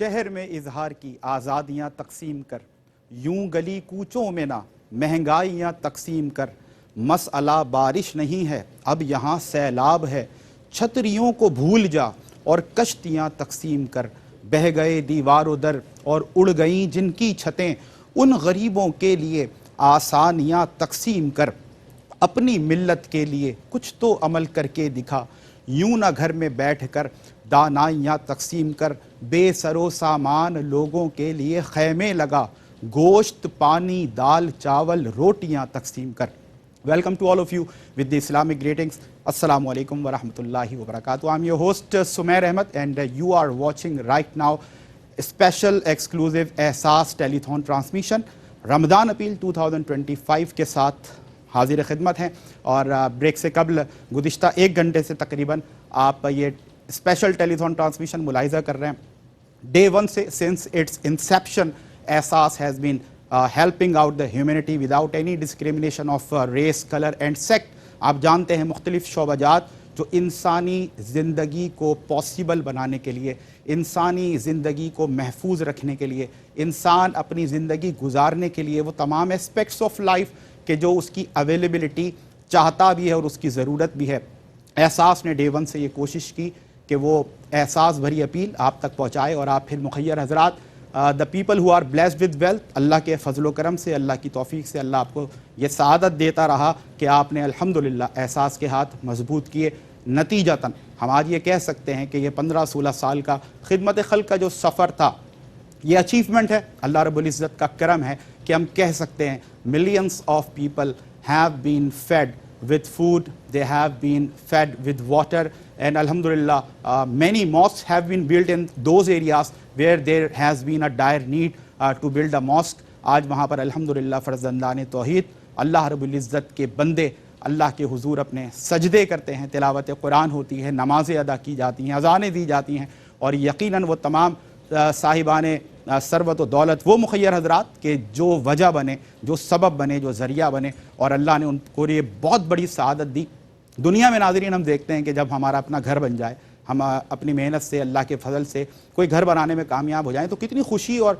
شہر میں اظہار کی آزادیاں تقسیم کر، یوں گلی کوچوں میں نہ مہنگائیاں تقسیم کر، مسئلہ بارش نہیں ہے اب یہاں سیلاب ہے، چھتریوں کو بھول جا اور کشتیاں تقسیم کر، بہہ گئے دیوار و در اور اڑ گئیں جن کی چھتیں، ان غریبوں کے لیے آسانیاں تقسیم کر، اپنی ملت کے لیے کچھ تو عمل کر کے دکھا، یوں نہ گھر میں بیٹھ کر دانائیاں تقسیم کر، بے سر و سامان لوگوں کے لیے خیمے لگا، گوشت پانی دال چاول روٹیاں تقسیم کر۔ Welcome to all of you with the Islamic greetings. Assalamu alaikum wa rahmatullahi wa barakatuh. I'm your host Sumair Ahmed and you are watching right now a special exclusive Ehsaas telethon transmission. Ramzan appeal 2025 کے ساتھ حاضر خدمت ہیں اور break سے قبل گزشتہ 1 گھنٹے سے تقریباً آپ یہ اسپیشل ٹیلیتھون ٹرانسمیشن ملاحظہ کر رہے ہیں۔ ڈے 1 سے since its inception Ehsaas has been helping out the humanity without any discrimination of race, color and sect۔ آپ جانتے ہیں مختلف شعبہ جات جو انسانی زندگی کو پاسبل بنانے کے لیے، انسانی زندگی کو محفوظ رکھنے کے لیے، انسان اپنی زندگی گزارنے کے لیے وہ تمام اسپیکٹس آف لائف کہ جو اس کی اویلیبلٹی چاہتا بھی ہے اور اس کی ضرورت بھی ہے، احساس نے ڈے 1 سے یہ کوشش کی کہ وہ احساس بھری اپیل آپ تک پہنچائے اور آپ پھر مخیر حضرات the people who are blessed with wealth، اللہ کے فضل و کرم سے، اللہ کی توفیق سے اللہ آپ کو یہ سعادت دیتا رہا کہ آپ نے الحمدللہ احساس کے ہاتھ مضبوط کیے۔ نتیجتاً ہم آج یہ کہہ سکتے ہیں کہ یہ 15-16 سال کا خدمت خلق کا جو سفر تھا یہ اچیومنٹ ہے، اللہ رب العزت کا کرم ہے کہ ہم کہہ سکتے ہیں millions of people have been fed with food, they have been fed with water and alhamdulillah many mosques have been built in those areas where there has been a dire need to build a mosque۔ آج وہاں پر الحمدللہ فرزندان توحید اللہ رب العزت کے بندے اللہ کے حضور اپنے سجدے کرتے ہیں، تلاوت قرآن ہوتی ہے، نمازیں ادا کی جاتی ہیں، اذانیں دی جاتی ہیں اور یقیناً وہ تمام صاحبان ثروت و دولت وہ مخیر حضرات کہ جو وجہ بنے، جو سبب بنے، جو ذریعہ بنے اور اللہ نے ان کو یہ بہت بڑی سعادت دی۔ دنیا میں ناظرین ہم دیکھتے ہیں کہ جب ہمارا اپنا گھر بن جائے، ہم اپنی محنت سے اللہ کے فضل سے کوئی گھر بنانے میں کامیاب ہو جائیں تو کتنی خوشی اور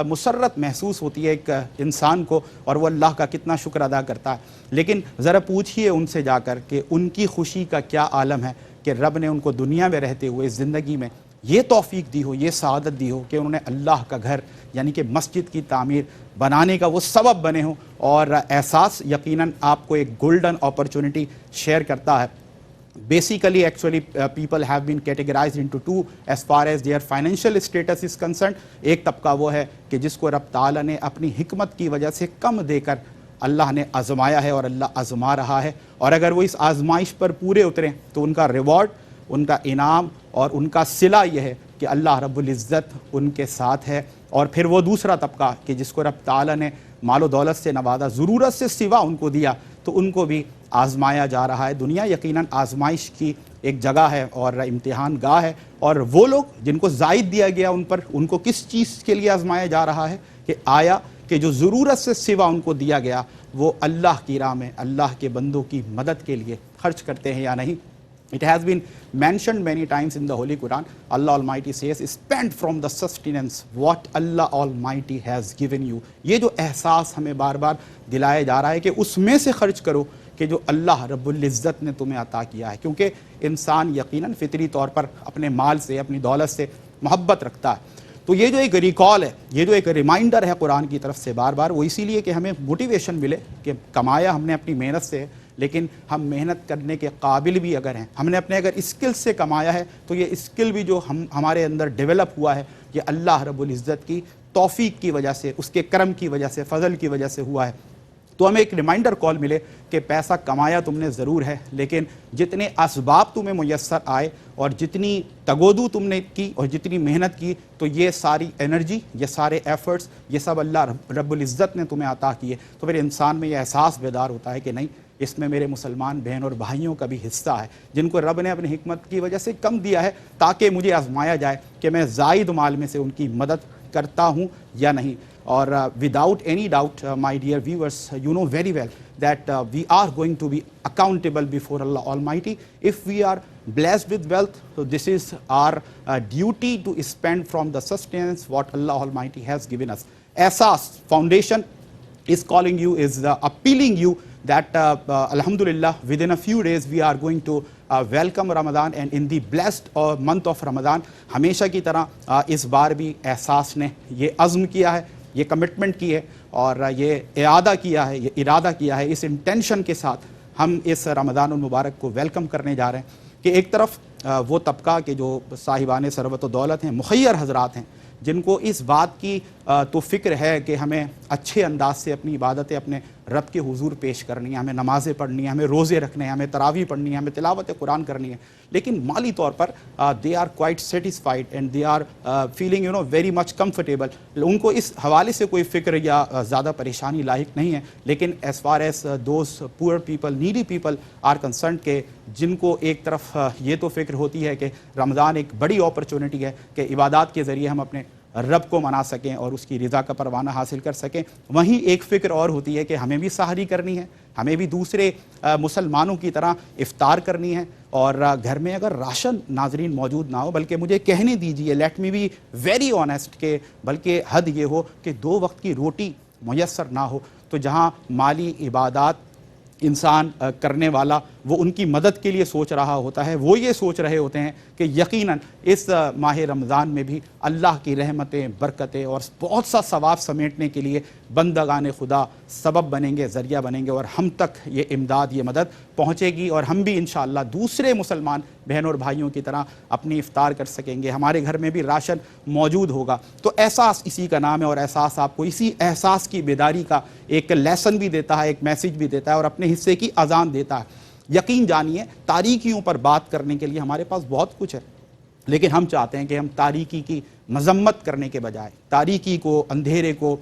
مسرت محسوس ہوتی ہے ایک انسان کو اور وہ اللہ کا کتنا شکر ادا کرتا ہے۔ لیکن ذرا پوچھئے ان سے جا کر کہ ان کی خوشی کا کیا عالم ہے کہ رب نے ان کو دنیا میں رہتے ہوئے زندگی میں یہ توفیق دی ہو، یہ سعادت دی ہو کہ انہوں نے اللہ کا گھر یعنی کہ مسجد کی تعمیر بنانے کا وہ سبب بنے ہوں۔ اور احساس یقیناً آپ کو ایک گولڈن اپرچونٹی شیئر کرتا ہے۔ Basically actually people have been categorized into two as far as their financial status is concerned۔ ایک طبقہ وہ ہے کہ جس کو رب تعالیٰ نے اپنی حکمت کی وجہ سے کم دے کر اللہ نے آزمایا ہے اور اللہ آزما رہا ہے، اور اگر وہ اس آزمائش پر پورے اتریں تو ان کا ریوارڈ، ان کا انعام اور ان کا صلہ یہ ہے کہ اللہ رب العزت ان کے ساتھ ہے۔ اور پھر وہ دوسرا طبقہ کہ جس کو رب تعالیٰ نے مال و دولت سے نوازا، ضرورت سے سوا ان کو دیا، تو ان کو بھی آزمایا جا رہا ہے۔ دنیا یقیناً آزمائش کی ایک جگہ ہے اور امتحان گاہ ہے، اور وہ لوگ جن کو زائد دیا گیا ان پر ان کو کس چیز کے لیے آزمایا جا رہا ہے کہ آیا کہ جو ضرورت سے سوا ان کو دیا گیا وہ اللہ کی راہ میں اللہ کے بندوں کی مدد کے لیے خرچ کرتے ہیں یا نہیں۔ It has been mentioned many times in the Holy Quran. Allah Almighty says, spend from the sustenance what Allah Almighty has given you۔ یہ جو احساس ہمیں بار بار دلایا جا رہا ہے کہ اس میں سے خرچ کرو کہ جو اللہ رب العزت نے تمہیں عطا کیا ہے، کیونکہ انسان یقیناً فطری طور پر اپنے مال سے، اپنی دولت سے محبت رکھتا ہے۔ تو یہ جو ایک ریکال ہے، یہ جو ایک ریمائنڈر ہے قرآن کی طرف سے بار بار، وہ اسی لیے کہ ہمیں موٹیویشن ملے کہ کمایا ہم نے اپنی محنت سے، لیکن ہم محنت کرنے کے قابل بھی اگر ہیں، ہم نے اپنے اگر اسکل سے کمایا ہے تو یہ اسکل بھی جو ہمارے اندر ڈیولپ ہوا ہے یہ اللہ رب العزت کی توفیق کی وجہ سے، اس کے کرم کی وجہ سے، فضل کی وجہ سے ہوا ہے۔ تو ہمیں ایک ریمائنڈر کال ملے کہ پیسہ کمایا تم نے ضرور ہے، لیکن جتنے اسباب تمہیں میسر آئے اور جتنی تگودو تم نے کی اور جتنی محنت کی، تو یہ ساری انرجی، یہ سارے ایفرٹس، یہ سب اللہ رب العزت نے تمہیں عطا کیے۔ تو پھر انسان میں یہ احساس بیدار ہوتا ہے کہ نہیں، اس میں میرے مسلمان بہن اور بھائیوں کا بھی حصہ ہے جن کو رب نے اپنی حکمت کی وجہ سے کم دیا ہے، تاکہ مجھے آزمایا جائے کہ میں زائد مال میں سے ان کی مدد کرتا ہوں یا نہیں۔ اور without any doubt my dear viewers, you know very well that we are going to be accountable before Allah Almighty. If we are blessed with wealth, so this is our duty to spend from the sustenance what Allah Almighty has given us. Asas Foundation is calling you, is appealing you that alhamdulillah within a few days we are going to welcome Ramadan, and in the blessed month of Ramadan ہمیشہ کی طرح اس بار بھی احساس نے یہ عزم کیا ہے, یہ کمٹمنٹ کی ہے اور یہ اعادہ کیا ہے, یہ ارادہ کیا ہے, اس انٹینشن کے ساتھ ہم اس رمضان المبارک کو ویلکم کرنے جا رہے ہیں کہ ایک طرف وہ طبقہ کے جو صاحبان ثروت و دولت ہیں, مخیر حضرات ہیں, جن کو اس بات کی تو فکر ہے کہ ہمیں اچھے انداز سے اپنی عبادتیں اپنے رب کے حضور پیش کرنی ہیں, ہمیں نمازیں پڑھنی ہیں, ہمیں روزے رکھنے ہیں, ہمیں تراویح پڑھنی ہے, ہمیں تلاوت قرآن کرنی ہے, لیکن مالی طور پر they are quite satisfied and they are feeling very much comfortable. ان کو اس حوالے سے کوئی فکر یا زیادہ پریشانی لاحق نہیں ہے. لیکن as far as those poor people, needy people are concerned کہ جن کو ایک طرف یہ تو فکر ہوتی ہے کہ رمضان ایک بڑی اپرچونٹی ہے کہ عبادات کے ذریعے ہم اپنے رب کو منا سکیں اور اس کی رضا کا پروانہ حاصل کر سکیں, وہیں ایک فکر اور ہوتی ہے کہ ہمیں بھی سحری کرنی ہے, ہمیں بھی دوسرے مسلمانوں کی طرح افطار کرنی ہے, اور گھر میں اگر راشن ناظرین موجود نہ ہو, بلکہ مجھے کہنے دیجئے, let me be very honest, کہ بلکہ حد یہ ہو کہ 2 وقت کی روٹی میسر نہ ہو, تو جہاں مالی عبادات انسان کرنے والا وہ ان کی مدد کے لیے سوچ رہا ہوتا ہے, وہ یہ سوچ رہے ہوتے ہیں کہ یقیناً اس ماہ رمضان میں بھی اللہ کی رحمتیں, برکتیں اور بہت سا ثواب سمیٹنے کے لیے بندگان خدا سبب بنیں گے, ذریعہ بنیں گے, اور ہم تک یہ امداد, یہ مدد پہنچے گی, اور ہم بھی انشاءاللہ دوسرے مسلمان بہنوں اور بھائیوں کی طرح اپنی افطار کر سکیں گے, ہمارے گھر میں بھی راشن موجود ہوگا. تو احساس اسی کا نام ہے, اور احساس آپ کو اسی احساس کی بیداری کا ایک لیسن بھی دیتا ہے, ایک میسیج بھی دیتا ہے, اور اپنے حصے کی اذان دیتا ہے. یقین جانیے تاریکیوں پر بات کرنے کے لیے ہمارے پاس بہت کچھ ہے, لیکن ہم چاہتے ہیں کہ ہم تاریکی کی مذمت کرنے کے بجائے, تاریکی کو, اندھیرے کو,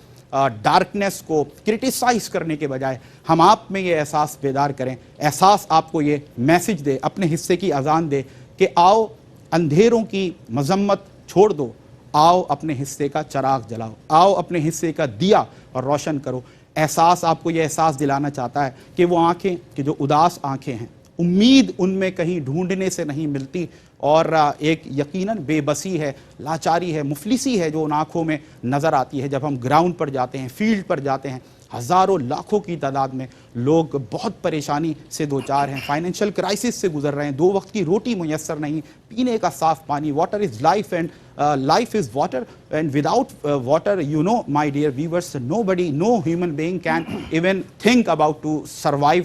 ڈارکنیس کو کرٹیسائز کرنے کے بجائے ہم آپ میں یہ احساس بیدار کریں, احساس آپ کو یہ میسج دے, اپنے حصے کی اذان دے کہ آؤ اندھیروں کی مذمت چھوڑ دو, آؤ اپنے حصے کا چراغ جلاؤ, آؤ اپنے حصے کا دیا اور روشن کرو. احساس آپ کو یہ احساس دلانا چاہتا ہے کہ وہ آنکھیں, کہ جو اداس آنکھیں ہیں, امید ان میں کہیں ڈھونڈنے سے نہیں ملتی, اور ایک یقیناً بے بسی ہے, لاچاری ہے, مفلسی ہے جو ان آنکھوں میں نظر آتی ہے جب ہم گراؤنڈ پر جاتے ہیں, فیلڈ پر جاتے ہیں. ہزاروں لاکھوں کی تعداد میں لوگ بہت پریشانی سے دوچار ہیں, فائنینشیل کرائسس سے گزر رہے ہیں, 2 وقت کی روٹی میسر نہیں, پینے کا صاف پانی, water is life and life is water, and without water, you know my dear viewers, nobody, no human being can even think about to survive.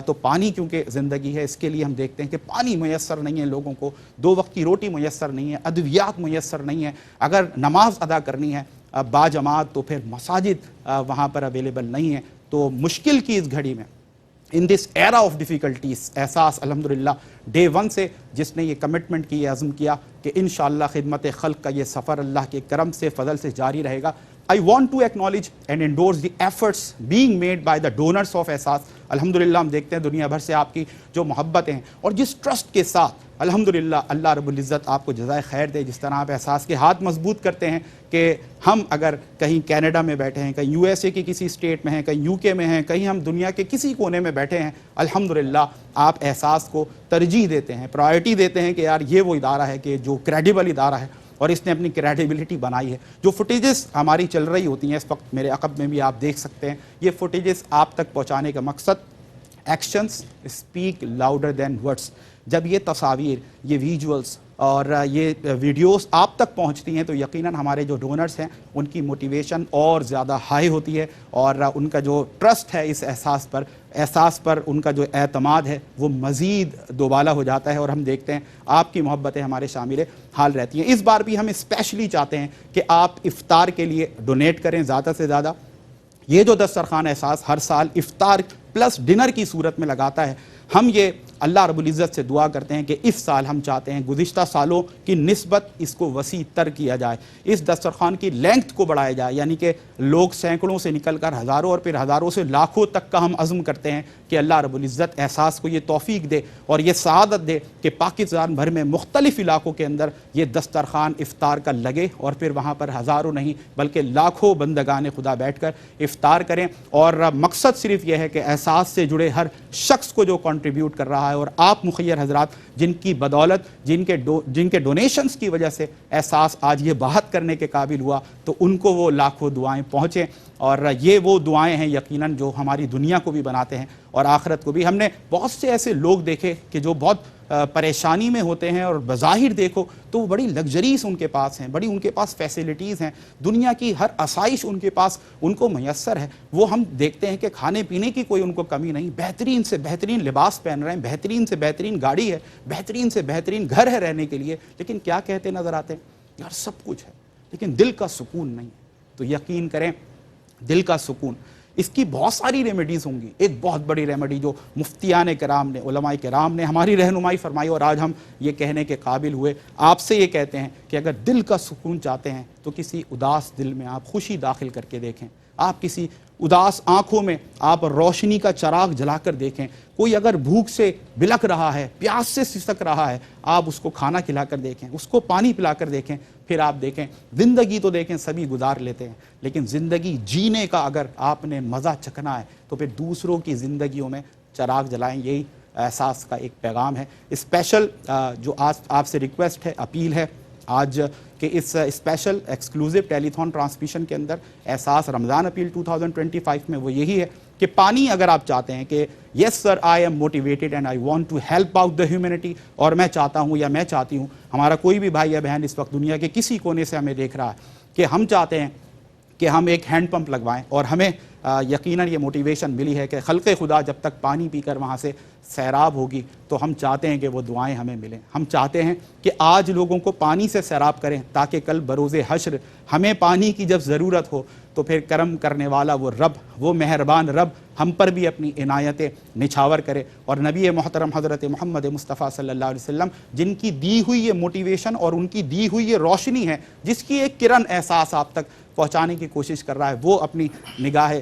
تو پانی کیونکہ زندگی ہے, اس کے لیے ہم دیکھتے ہیں کہ پانی میسر نہیں ہے لوگوں کو, 2 وقت کی روٹی میسر نہیں ہے, ادویات میسر نہیں ہے, اگر نماز ادا کرنی ہے با جماعت تو پھر مساجد وہاں پر اویلیبل نہیں ہے. تو مشکل کی اس گھڑی میں, ان دس ایرا آف ڈیفیکلٹیز, احساس الحمدللہ ڈے 1 سے جس نے یہ کمٹمنٹ کی, یہ عزم کیا کہ انشاءاللہ خدمت خلق کا یہ سفر اللہ کے کرم سے, فضل سے جاری رہے گا. I want to acknowledge and endorse the efforts being made by the donors of احساس. الحمدللہ ہم دیکھتے ہیں دنیا بھر سے آپ کی جو محبتیں ہیں, اور جس ٹرسٹ کے ساتھ الحمدللہ اللہ رب العزت آپ کو جزائے خیر دے, جس طرح آپ احساس کے ہاتھ مضبوط کرتے ہیں کہ ہم اگر کہیں کینیڈا میں بیٹھے ہیں, کہیں USA کی کسی اسٹیٹ میں ہیں, کہیں UK میں ہیں, کہیں ہم دنیا کے کسی کونے میں بیٹھے ہیں, الحمدللہ آپ احساس کو ترجیح دیتے ہیں, پرائرٹی دیتے ہیں کہ یار یہ وہ ادارہ ہے کہ جو کریڈیبل ادارہ ہے اور اس نے اپنی کریڈیبلٹی بنائی ہے. جو فوٹیجز ہماری چل رہی ہوتی ہیں اس وقت میرے عقب میں بھی آپ دیکھ سکتے ہیں, یہ فوٹیجز آپ تک پہنچانے کا مقصد actions speak louder than words. جب یہ تصاویر, یہ ویجولز اور یہ ویڈیوز آپ تک پہنچتی ہیں تو یقیناً ہمارے جو ڈونرز ہیں ان کی موٹیویشن اور زیادہ ہائی ہوتی ہے, اور ان کا جو ٹرسٹ ہے اس احساس پر ان کا جو اعتماد ہے وہ مزید دوبالا ہو جاتا ہے, اور ہم دیکھتے ہیں آپ کی محبتیں ہمارے شامل حال رہتی ہیں. اس بار بھی ہم اسپیشلی چاہتے ہیں کہ آپ افطار کے لیے ڈونیٹ کریں زیادہ سے زیادہ. یہ جو دسترخوان احساس ہر سال افطار پلس ڈنر کی صورت میں لگاتا ہے, ہم یہ اللہ رب العزت سے دعا کرتے ہیں کہ اس سال ہم چاہتے ہیں گزشتہ سالوں کی نسبت اس کو وسیع تر کیا جائے، اس دسترخوان کی لینتھ کو بڑھایا جائے، یعنی کہ لوگ سینکڑوں سے نکل کر ہزاروں اور پھر ہزاروں سے لاکھوں تک کا ہم عزم کرتے ہیں کہ اللہ رب العزت احساس کو یہ توفیق دے اور یہ سعادت دے کہ پاکستان بھر میں مختلف علاقوں کے اندر یہ دسترخوان افطار کا لگے اور پھر وہاں پر ہزاروں نہیں بلکہ لاکھوں بندگان خدا بیٹھ کر افطار کریں۔ اور مقصد صرف یہ ہے کہ احساس سے جڑے ہر شخص کو جو کنٹریبیوٹ کر رہا ہے اور آپ مخیر حضرات جن کی بدولت جن کے ڈونیشنز کی وجہ سے احساس آج یہ بات کرنے کے قابل ہوا تو ان کو وہ لاکھوں دعائیں پہنچیں، اور یہ وہ دعائیں ہیں یقیناً جو ہماری دنیا کو بھی بناتے ہیں اور آخرت کو بھی۔ ہم نے بہت سے ایسے لوگ دیکھے کہ جو بہت پریشانی میں ہوتے ہیں اور بظاہر دیکھو تو وہ بڑی لگژریز ان کے پاس ہیں، بڑی ان کے پاس فیسیلٹیز ہیں، دنیا کی ہر آسائش ان کے پاس ان کو میسر ہے، وہ ہم دیکھتے ہیں کہ کھانے پینے کی کوئی ان کو کمی نہیں، بہترین سے بہترین لباس پہن رہے ہیں، بہترین سے بہترین گاڑی ہے، بہترین سے بہترین گھر ہے رہنے کے لیے، لیکن کیا کہتے نظر آتے ہیں؟ یار سب کچھ ہے لیکن دل کا سکون نہیں۔ تو یقین کریں دل کا سکون اس کی بہت ساری ریمیڈیز ہوں گی۔ ایک بہت بڑی ریمیڈی جو مفتیان کرام نے، علماء کرام نے ہماری رہنمائی فرمائی اور آج ہم یہ کہنے کے قابل ہوئے، آپ سے یہ کہتے ہیں کہ اگر دل کا سکون چاہتے ہیں تو کسی اداس دل میں آپ خوشی داخل کر کے دیکھیں، آپ کسی اداس آنکھوں میں آپ روشنی کا چراغ جلا کر دیکھیں، کوئی اگر بھوک سے بلک رہا ہے، پیاس سے سسک رہا ہے، آپ اس کو کھانا کھلا کر دیکھیں، اس کو پانی پلا کر دیکھیں، پھر آپ دیکھیں زندگی تو دیکھیں سبھی گزار لیتے ہیں لیکن زندگی جینے کا اگر آپ نے مزہ چکھنا ہے تو پھر دوسروں کی زندگیوں میں چراغ جلائیں۔ یہی احساس کا ایک پیغام ہے۔ اسپیشل جو آج آپ سے ریکویسٹ ہے، اپیل ہے آج کہ اس اسپیشل ایکسکلوزیو ٹیلی تھون ٹرانسمیشن کے اندر احساس رمضان اپیل 2025 میں وہ یہی ہے کہ پانی اگر آپ چاہتے ہیں کہ yes sir I am motivated and I want to help out the humanity, اور میں چاہتا ہوں یا میں چاہتی ہوں، ہمارا کوئی بھی بھائی یا بہن اس وقت دنیا کے کسی کونے سے ہمیں دیکھ رہا ہے کہ ہم چاہتے ہیں کہ ہم ایک ہینڈ پمپ لگوائیں، اور ہمیں یقیناً یہ موٹیویشن ملی ہے کہ خلق خدا جب تک پانی پی کر وہاں سے سیراب ہوگی تو ہم چاہتے ہیں کہ وہ دعائیں ہمیں ملیں۔ ہم چاہتے ہیں کہ آج لوگوں کو پانی سے سیراب کریں تاکہ کل بروز حشر ہمیں پانی کی جب ضرورت ہو تو پھر کرم کرنے والا وہ رب، وہ مہربان رب ہم پر بھی اپنی عنایتیں نچھاور کرے۔ اور نبی محترم حضرت محمد مصطفیٰ صلی اللہ علیہ وسلم جن کی دی ہوئی یہ موٹیویشن اور ان کی دی ہوئی یہ روشنی ہے جس کی ایک کرن احساس آپ تک پہنچانے کی کوشش کر رہا ہے، وہ اپنی نگاہ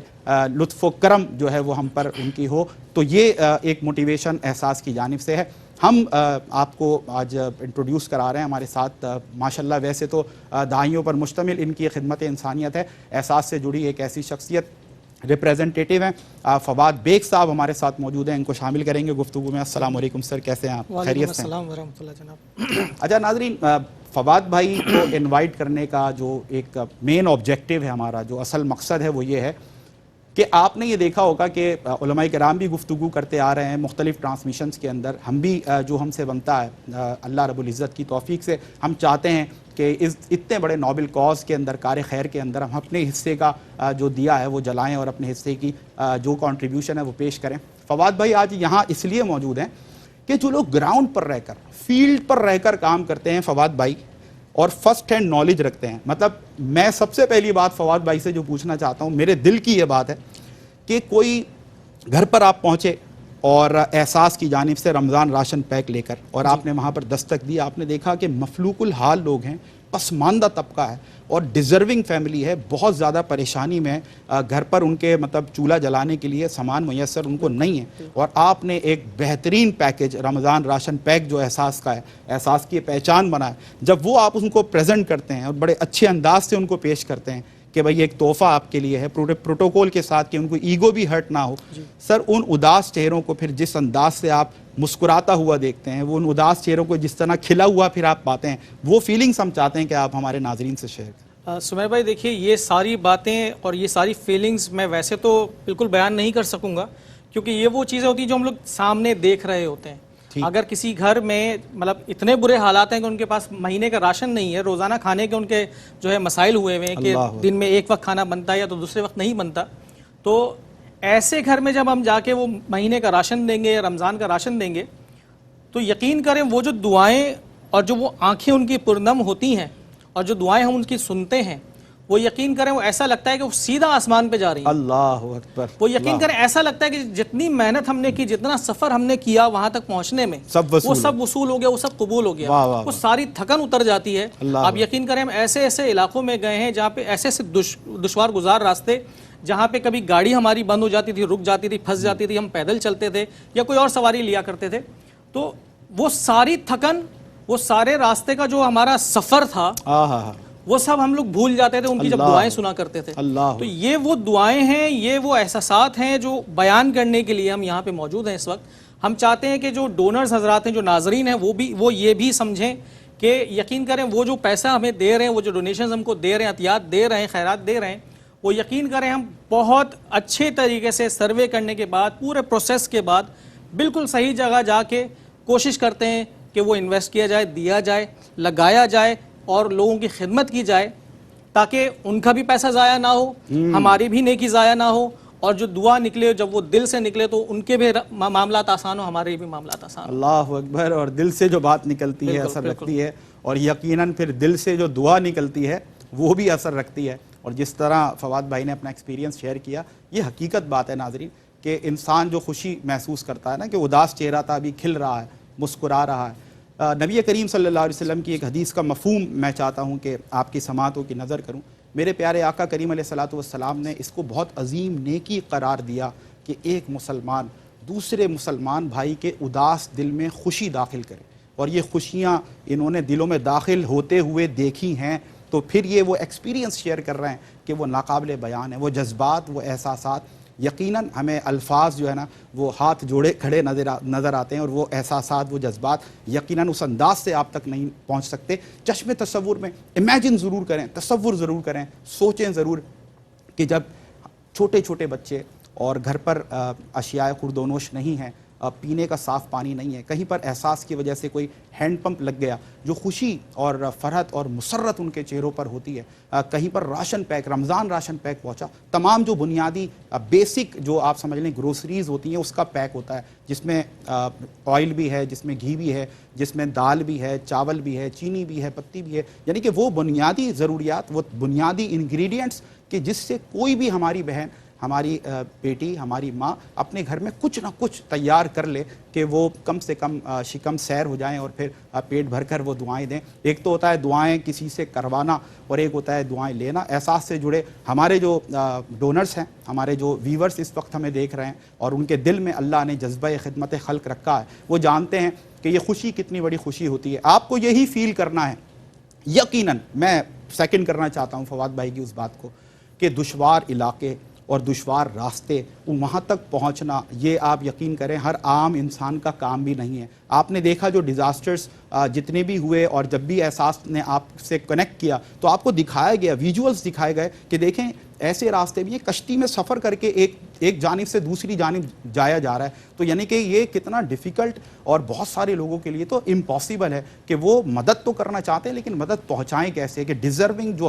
لطف و کرم جو ہے وہ ہم پر ان کی ہو، تو یہ ایک موٹیویشن احساس کی جانب سے ہے۔ ہم آپ کو آج انٹروڈیوس کرا رہے ہیں، ہمارے ساتھ ماشاءاللہ ویسے تو دہائیوں پر مشتمل ان کی خدمت انسانیت ہے، احساس سے جڑی ایک ایسی شخصیت ریپریزنٹیٹیو ہیں فواد بیگ صاحب ہمارے ساتھ موجود ہیں، ان کو شامل کریں گے گفتگو میں۔ السلام علیکم سر، کیسے ہیں آپ؟ خیریت سے؟ السلام ورحمۃ اللہ جناب۔ اچھا ناظرین، فواد بھائی کو انوائٹ کرنے کا جو ایک مین آبجیکٹیو ہے ہمارا، جو اصل مقصد ہے وہ یہ ہے کہ آپ نے یہ دیکھا ہوگا کہ علماء کرام بھی گفتگو کرتے آ رہے ہیں مختلف ٹرانسمیشنز کے اندر، ہم بھی جو ہم سے بنتا ہے اللہ رب العزت کی توفیق سے ہم چاہتے ہیں کہ اس اتنے بڑے نوبل کاز کے اندر، کار خیر کے اندر ہم اپنے حصے کا جو دیا ہے وہ جلائیں اور اپنے حصے کی جو کنٹریبیوشن ہے وہ پیش کریں۔ فواد بھائی آج یہاں اس لیے موجود ہیں کہ جو لوگ گراؤنڈ پر رہ کر، فیلڈ پر رہ کر کام کرتے ہیں فواد بھائی، اور فرسٹ ہینڈ نالج رکھتے ہیں، مطلب میں سب سے پہلی بات فواد بھائی سے جو پوچھنا چاہتا ہوں، میرے دل کی یہ بات ہے کہ کوئی گھر پر آپ پہنچے اور احساس کی جانب سے رمضان راشن پیک لے کر، اور آپ نے وہاں پر دستک دی، آپ نے دیکھا کہ مفلوق الحال لوگ ہیں، پسماندہ طبقہ ہے اور ڈیزرونگ فیملی ہے، بہت زیادہ پریشانی میں گھر پر ان کے مطلب چولہا جلانے کے لیے سامان میسر ان کو نہیں ہے، اور آپ نے ایک بہترین پیکج رمضان راشن پیک جو احساس کا ہے، احساس کی پہچان بنا ہے، جب وہ آپ ان کو پریزنٹ کرتے ہیں اور بڑے اچھے انداز سے ان کو پیش کرتے ہیں کہ بھئی ایک تحفہ آپ کے لیے ہے، پروٹوکول کے ساتھ کہ ان کو ایگو بھی ہرٹ نہ ہو، سر ان اداس چہروں کو پھر جس انداز سے آپ مسکراتا ہوا دیکھتے ہیں، وہ ان اداس چہروں کو جس طرح کھلا ہوا پھر آپ پاتے ہیں، وہ فیلنگز ہم چاہتے ہیں کہ آپ ہمارے ناظرین سے شیئر کریں۔ سمیر بھائی دیکھیے، یہ ساری باتیں اور یہ ساری فیلنگز میں ویسے تو بالکل بیان نہیں کر سکوں گا، کیونکہ یہ وہ چیزیں ہوتی ہیں جو ہم لوگ سامنے دیکھ رہے ہوتے ہیں۔ اگر کسی گھر میں مطلب اتنے برے حالات ہیں کہ ان کے پاس مہینے کا راشن نہیں ہے، روزانہ کھانے کے ان کے جو ہے مسائل ہوئے ہوئے ہیں کہ دن میں ایک وقت کھانا بنتا ہے یا تو دوسرے وقت نہیں بنتا، تو ایسے گھر میں جب ہم جا کے وہ مہینے کا راشن دیں گے یا رمضان کا راشن دیں گے تو یقین کریں وہ جو دعائیں اور جو وہ آنکھیں ان کی پرنم ہوتی ہیں اور جو دعائیں ہم ان کی سنتے ہیں وہ یقین کریں وہ ایسا لگتا ہے کہ وہ سیدھا آسمان پہ جا رہی ہیں. اللہ اکبر. وہ یقین کریں ایسا لگتا ہے کہ جتنی محنت ہم نے کی, جتنا سفر ہم نے کیا وہاں تک پہنچنے میں, وہ سب وصول ہو گیا, وہ سب قبول ہو گیا, وہ ساری تھکن اتر جاتی ہے. آپ یقین کریں ہم ایسے ایسے علاقوں میں گئے ہیں جہاں پہ ایسے ایسے دشوار گزار راستے, جہاں پہ کبھی گاڑی ہماری بند ہو جاتی تھی, رک جاتی تھی, پھنس جاتی تھی, ہم پیدل چلتے تھے یا کوئی اور سواری لیا کرتے تھے. تو وہ ساری تھکن, وہ سارے راستے کا جو ہمارا سفر تھا, وہ سب ہم لوگ بھول جاتے تھے ان کی جب دعائیں سنا کرتے تھے. تو یہ وہ دعائیں ہیں, یہ وہ احساسات ہیں جو بیان کرنے کے لیے ہم یہاں پہ موجود ہیں اس وقت. ہم چاہتے ہیں کہ جو ڈونرز حضرات ہیں, جو ناظرین ہیں, وہ یہ بھی سمجھیں کہ یقین کریں وہ جو پیسہ ہمیں دے رہے ہیں, وہ جو ڈونیشنز ہم کو دے رہے ہیں, عطیات دے رہے ہیں, خیرات دے رہے ہیں, وہ یقین کریں ہم بہت اچھے طریقے سے سروے کرنے کے بعد, پورے پروسیس کے بعد بالکل صحیح جگہ جا کے کوشش کرتے ہیں کہ وہ انویسٹ کیا جائے, دیا جائے, لگایا جائے اور لوگوں کی خدمت کی جائے, تاکہ ان کا بھی پیسہ ضائع نہ ہو, ہماری بھی نیکی ضائع نہ ہو, اور جو دعا نکلے جب وہ دل سے نکلے تو ان کے بھی معاملات آسان ہو, ہمارے بھی معاملات آسان ہو. اللہ اکبر. اور دل سے جو بات نکلتی ہے اثر رکھتی ہے, اور یقیناً پھر دل سے جو دعا نکلتی ہے وہ بھی اثر رکھتی ہے. اور جس طرح فواد بھائی نے اپنا ایکسپیرینس شیئر کیا, یہ حقیقت بات ہے ناظرین, کہ انسان جو خوشی محسوس کرتا ہے نا, کہ اداس چہرہ تھا ابھی کھل رہا ہے, مسکرا رہا ہے. نبی کریم صلی اللہ علیہ وسلم کی ایک حدیث کا مفہوم میں چاہتا ہوں کہ آپ کی سماعتوں کی نظر کروں. میرے پیارے آقا کریم علیہ الصلوۃ والسلام نے اس کو بہت عظیم نیکی قرار دیا کہ ایک مسلمان دوسرے مسلمان بھائی کے اداس دل میں خوشی داخل کرے. اور یہ خوشیاں انہوں نے دلوں میں داخل ہوتے ہوئے دیکھی ہیں, تو پھر یہ وہ ایکسپیرینس شیئر کر رہے ہیں کہ وہ ناقابل بیان ہے. وہ جذبات, وہ احساسات, یقیناً ہمیں الفاظ جو ہے نا وہ ہاتھ جوڑے کھڑے نظر آتے ہیں, اور وہ احساسات, وہ جذبات یقیناً اس انداز سے آپ تک نہیں پہنچ سکتے. چشم تصور میں امیجن ضرور کریں, تصور ضرور کریں, سوچیں ضرور کہ جب چھوٹے چھوٹے بچے اور گھر پر اشیاء خوردونوش نہیں ہیں, پینے کا صاف پانی نہیں ہے, کہیں پر احساس کی وجہ سے کوئی ہینڈ پمپ لگ گیا, جو خوشی اور فرحت اور مسرت ان کے چہروں پر ہوتی ہے. کہیں پر راشن پیک, رمضان راشن پیک پہنچا, تمام جو بنیادی بیسک جو آپ سمجھ لیں گروسریز ہوتی ہیں اس کا پیک ہوتا ہے, جس میں آئل بھی ہے, جس میں گھی بھی ہے, جس میں دال بھی ہے, چاول بھی ہے, چینی بھی ہے, پتی بھی ہے, یعنی کہ وہ بنیادی ضروریات, وہ بنیادی انگریڈینٹس کہ جس سے کوئی بھی ہماری بہن, ہماری بیٹی, ہماری ماں اپنے گھر میں کچھ نہ کچھ تیار کر لے کہ وہ کم سے کم شکم سیر ہو جائیں اور پھر پیٹ بھر کر وہ دعائیں دیں. ایک تو ہوتا ہے دعائیں کسی سے کروانا, اور ایک ہوتا ہے دعائیں لینا. احساس سے جڑے ہمارے جو ڈونرز ہیں, ہمارے جو ویورز اس وقت ہمیں دیکھ رہے ہیں, اور ان کے دل میں اللہ نے جذبہ خدمت خلق رکھا ہے, وہ جانتے ہیں کہ یہ خوشی کتنی بڑی خوشی ہوتی ہے. آپ کو یہی فیل کرنا ہے. یقیناً میں سیکنڈ کرنا چاہتا ہوں فواد بھائی کی اس بات کو, کہ دشوار علاقے اور دشوار راستے, وہاں تک پہنچنا, یہ آپ یقین کریں ہر عام انسان کا کام بھی نہیں ہے. آپ نے دیکھا جو ڈیزاسٹرز جتنے بھی ہوئے, اور جب بھی احساس نے آپ سے کنیکٹ کیا تو آپ کو دکھایا گیا, ویجولز دکھائے گئے کہ دیکھیں ایسے راستے بھی ہیں, کشتی میں سفر کر کے ایک جانب سے دوسری جانب جایا جا رہا ہے. تو یعنی کہ یہ کتنا ڈیفیکلٹ, اور بہت سارے لوگوں کے لیے تو امپاسبل ہے کہ وہ مدد تو کرنا چاہتے ہیں لیکن مدد پہنچائیں کیسے, کہ ڈیزرونگ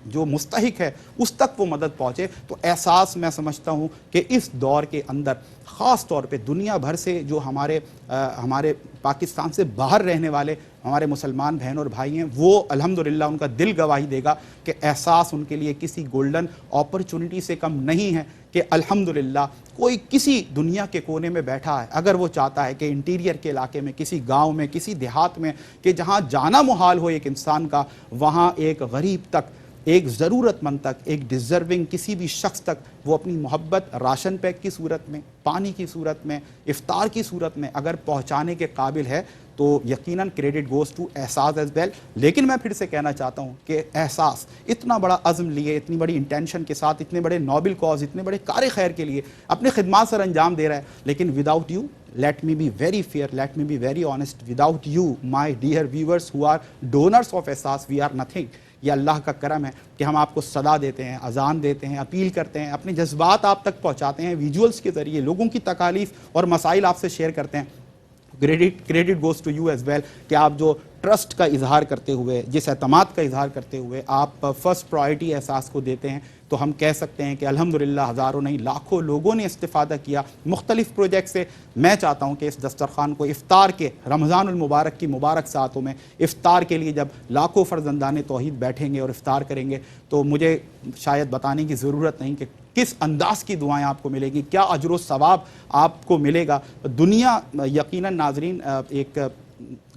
جو مستحق ہے اس تک وہ مدد پہنچے. تو احساس میں سمجھتا ہوں کہ اس دور کے اندر خاص طور پہ دنیا بھر سے جو ہمارے پاکستان سے باہر رہنے والے ہمارے مسلمان بہن اور بھائی ہیں, وہ الحمدللہ ان کا دل گواہی دے گا کہ احساس ان کے لیے کسی گولڈن اپرچونٹی سے کم نہیں ہے, کہ الحمدللہ کوئی کسی دنیا کے کونے میں بیٹھا ہے, اگر وہ چاہتا ہے کہ انٹیریئر کے علاقے میں, کسی گاؤں میں, کسی دیہات میں, کہ جہاں جانا محال ہو ایک انسان کا, وہاں ایک غریب تک, ایک ضرورت مند تک, ایک ڈیزرونگ کسی بھی شخص تک وہ اپنی محبت راشن پیک کی صورت میں, پانی کی صورت میں, افطار کی صورت میں اگر پہنچانے کے قابل ہے, تو یقیناً کریڈٹ گوز ٹو احساس ایز ویل. لیکن میں پھر سے کہنا چاہتا ہوں کہ احساس اتنا بڑا عزم لیے, اتنی بڑی انٹینشن کے ساتھ, اتنے بڑے نوبل کاز, اتنے بڑے کار خیر کے لیے اپنے خدمات سر انجام دے رہا ہے, لیکن without you, let me be very fair, let me be very honest, without you my dear viewers who are donors of احساس, we are nothing. یہ اللہ کا کرم ہے کہ ہم آپ کو صدا دیتے ہیں, اذان دیتے ہیں, اپیل کرتے ہیں, اپنے جذبات آپ تک پہنچاتے ہیں, ویجولز کے ذریعے لوگوں کی تکالیف اور مسائل آپ سے شیئر کرتے ہیں. Credit goes to you as well, کہ آپ جو ٹرسٹ کا اظہار کرتے ہوئے, جس اعتماد کا اظہار کرتے ہوئے آپ فرسٹ پرائرٹی احساس کو دیتے ہیں, تو ہم کہہ سکتے ہیں کہ الحمدللہ ہزاروں نہیں لاکھوں لوگوں نے استفادہ کیا مختلف پروجیکٹ سے. میں چاہتا ہوں کہ اس دسترخوان کو افطار کے رمضان المبارک کی مبارک ساعتوں میں افطار کے لیے جب لاکھوں فرزندان توحید بیٹھیں گے اور افطار کریں گے تو مجھے شاید بتانے کی ضرورت نہیں کہ کس انداز کی دعائیں آپ کو ملے گی, کیا اجر و ثواب آپ کو ملے گا. دنیا یقیناً ناظرین ایک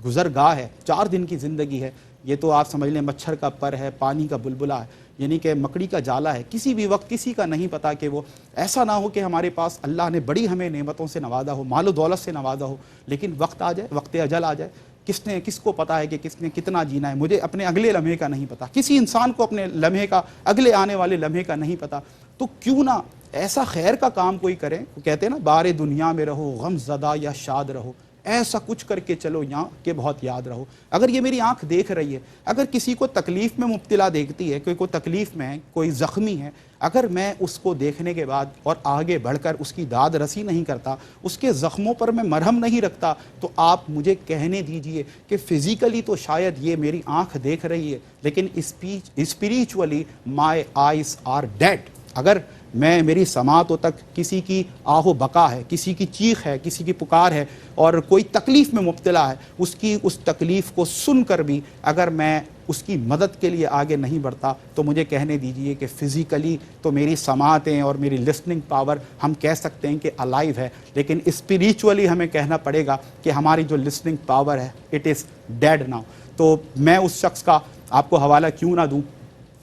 گزرگاہ ہے, 4 دن کی زندگی ہے. یہ تو آپ سمجھ لیں مچھر کا پر ہے, پانی کا بلبلہ ہے, یعنی کہ مکڑی کا جالا ہے. کسی بھی وقت کسی کا نہیں پتا کہ وہ ایسا نہ ہو کہ ہمارے پاس اللہ نے بڑی ہمیں نعمتوں سے نوازا ہو, مال و دولت سے نوازا ہو, لیکن وقت آ جائے, وقت اجل آ جائے. کس کو پتا ہے کہ کس نے کتنا جینا ہے. مجھے اپنے اگلے لمحے کا نہیں پتا, کسی انسان کو اپنے لمحے کا, اگلے آنے والے لمحے کا نہیں پتا. تو کیوں نہ ایسا خیر کا کام کوئی کرے. کہتے ہیں نا بار دنیا میں رہو غم زدہ یا شاد رہو, ایسا کچھ کر کے چلو یہاں کہ بہت یاد رہو. اگر یہ میری آنکھ دیکھ رہی ہے, اگر کسی کو تکلیف میں مبتلا دیکھتی ہے, کوئی تکلیف میں ہے, کوئی زخمی ہے, اگر میں اس کو دیکھنے کے بعد اور آگے بڑھ کر اس کی داد رسی نہیں کرتا, اس کے زخموں پر میں مرہم نہیں رکھتا, تو آپ مجھے کہنے دیجئے کہ فزیکلی تو شاید یہ میری آنکھ دیکھ رہی ہے, لیکن spiritually my eyes are dead. اگر میری سماعتوں تک کسی کی آہ و بقا ہے, کسی کی چیخ ہے, کسی کی پکار ہے, اور کوئی تکلیف میں مبتلا ہے, اس تکلیف کو سن کر بھی اگر میں اس کی مدد کے لیے آگے نہیں بڑھتا, تو مجھے کہنے دیجئے کہ فزیکلی تو میری سماعتیں اور میری لسننگ پاور ہم کہہ سکتے ہیں کہ الائیو ہے, لیکن اسپریچولی ہمیں کہنا پڑے گا کہ ہماری جو لسننگ پاور ہے اٹ از ڈیڈ ناؤ. تو میں اس شخص کا آپ کو حوالہ کیوں نہ دوں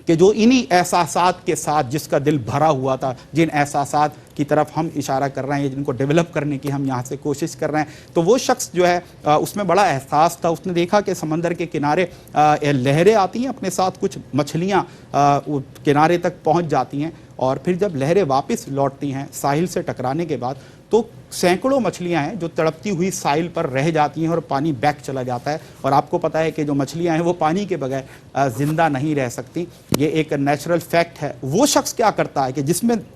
کہ جو انہی احساسات کے ساتھ جس کا دل بھرا ہوا تھا, جن احساسات کی طرف ہم اشارہ کر رہے ہیں, جن کو ڈیولپ کرنے کی ہم یہاں سے کوشش کر رہے ہیں, تو وہ شخص جو ہے اس میں بڑا احساس تھا. اس نے دیکھا کہ سمندر کے کنارے لہریں آتی ہیں, اپنے ساتھ کچھ مچھلیاں کنارے تک پہنچ جاتی ہیں, اور پھر جب لہریں واپس لوٹتی ہیں ساحل سے ٹکرانے کے بعد, تو سینکڑوں مچھلیاں ہیں جو تڑپتی ہوئی ساحل پر رہ جاتی ہیں اور پانی بیک چلا جاتا ہے. اور آپ کو پتہ ہے کہ جو مچھلیاں ہیں وہ پانی کے بغیر زندہ نہیں رہ سکتی, یہ ایک نیچرل فیکٹ ہے. وہ شخص کیا کرتا ہے کہ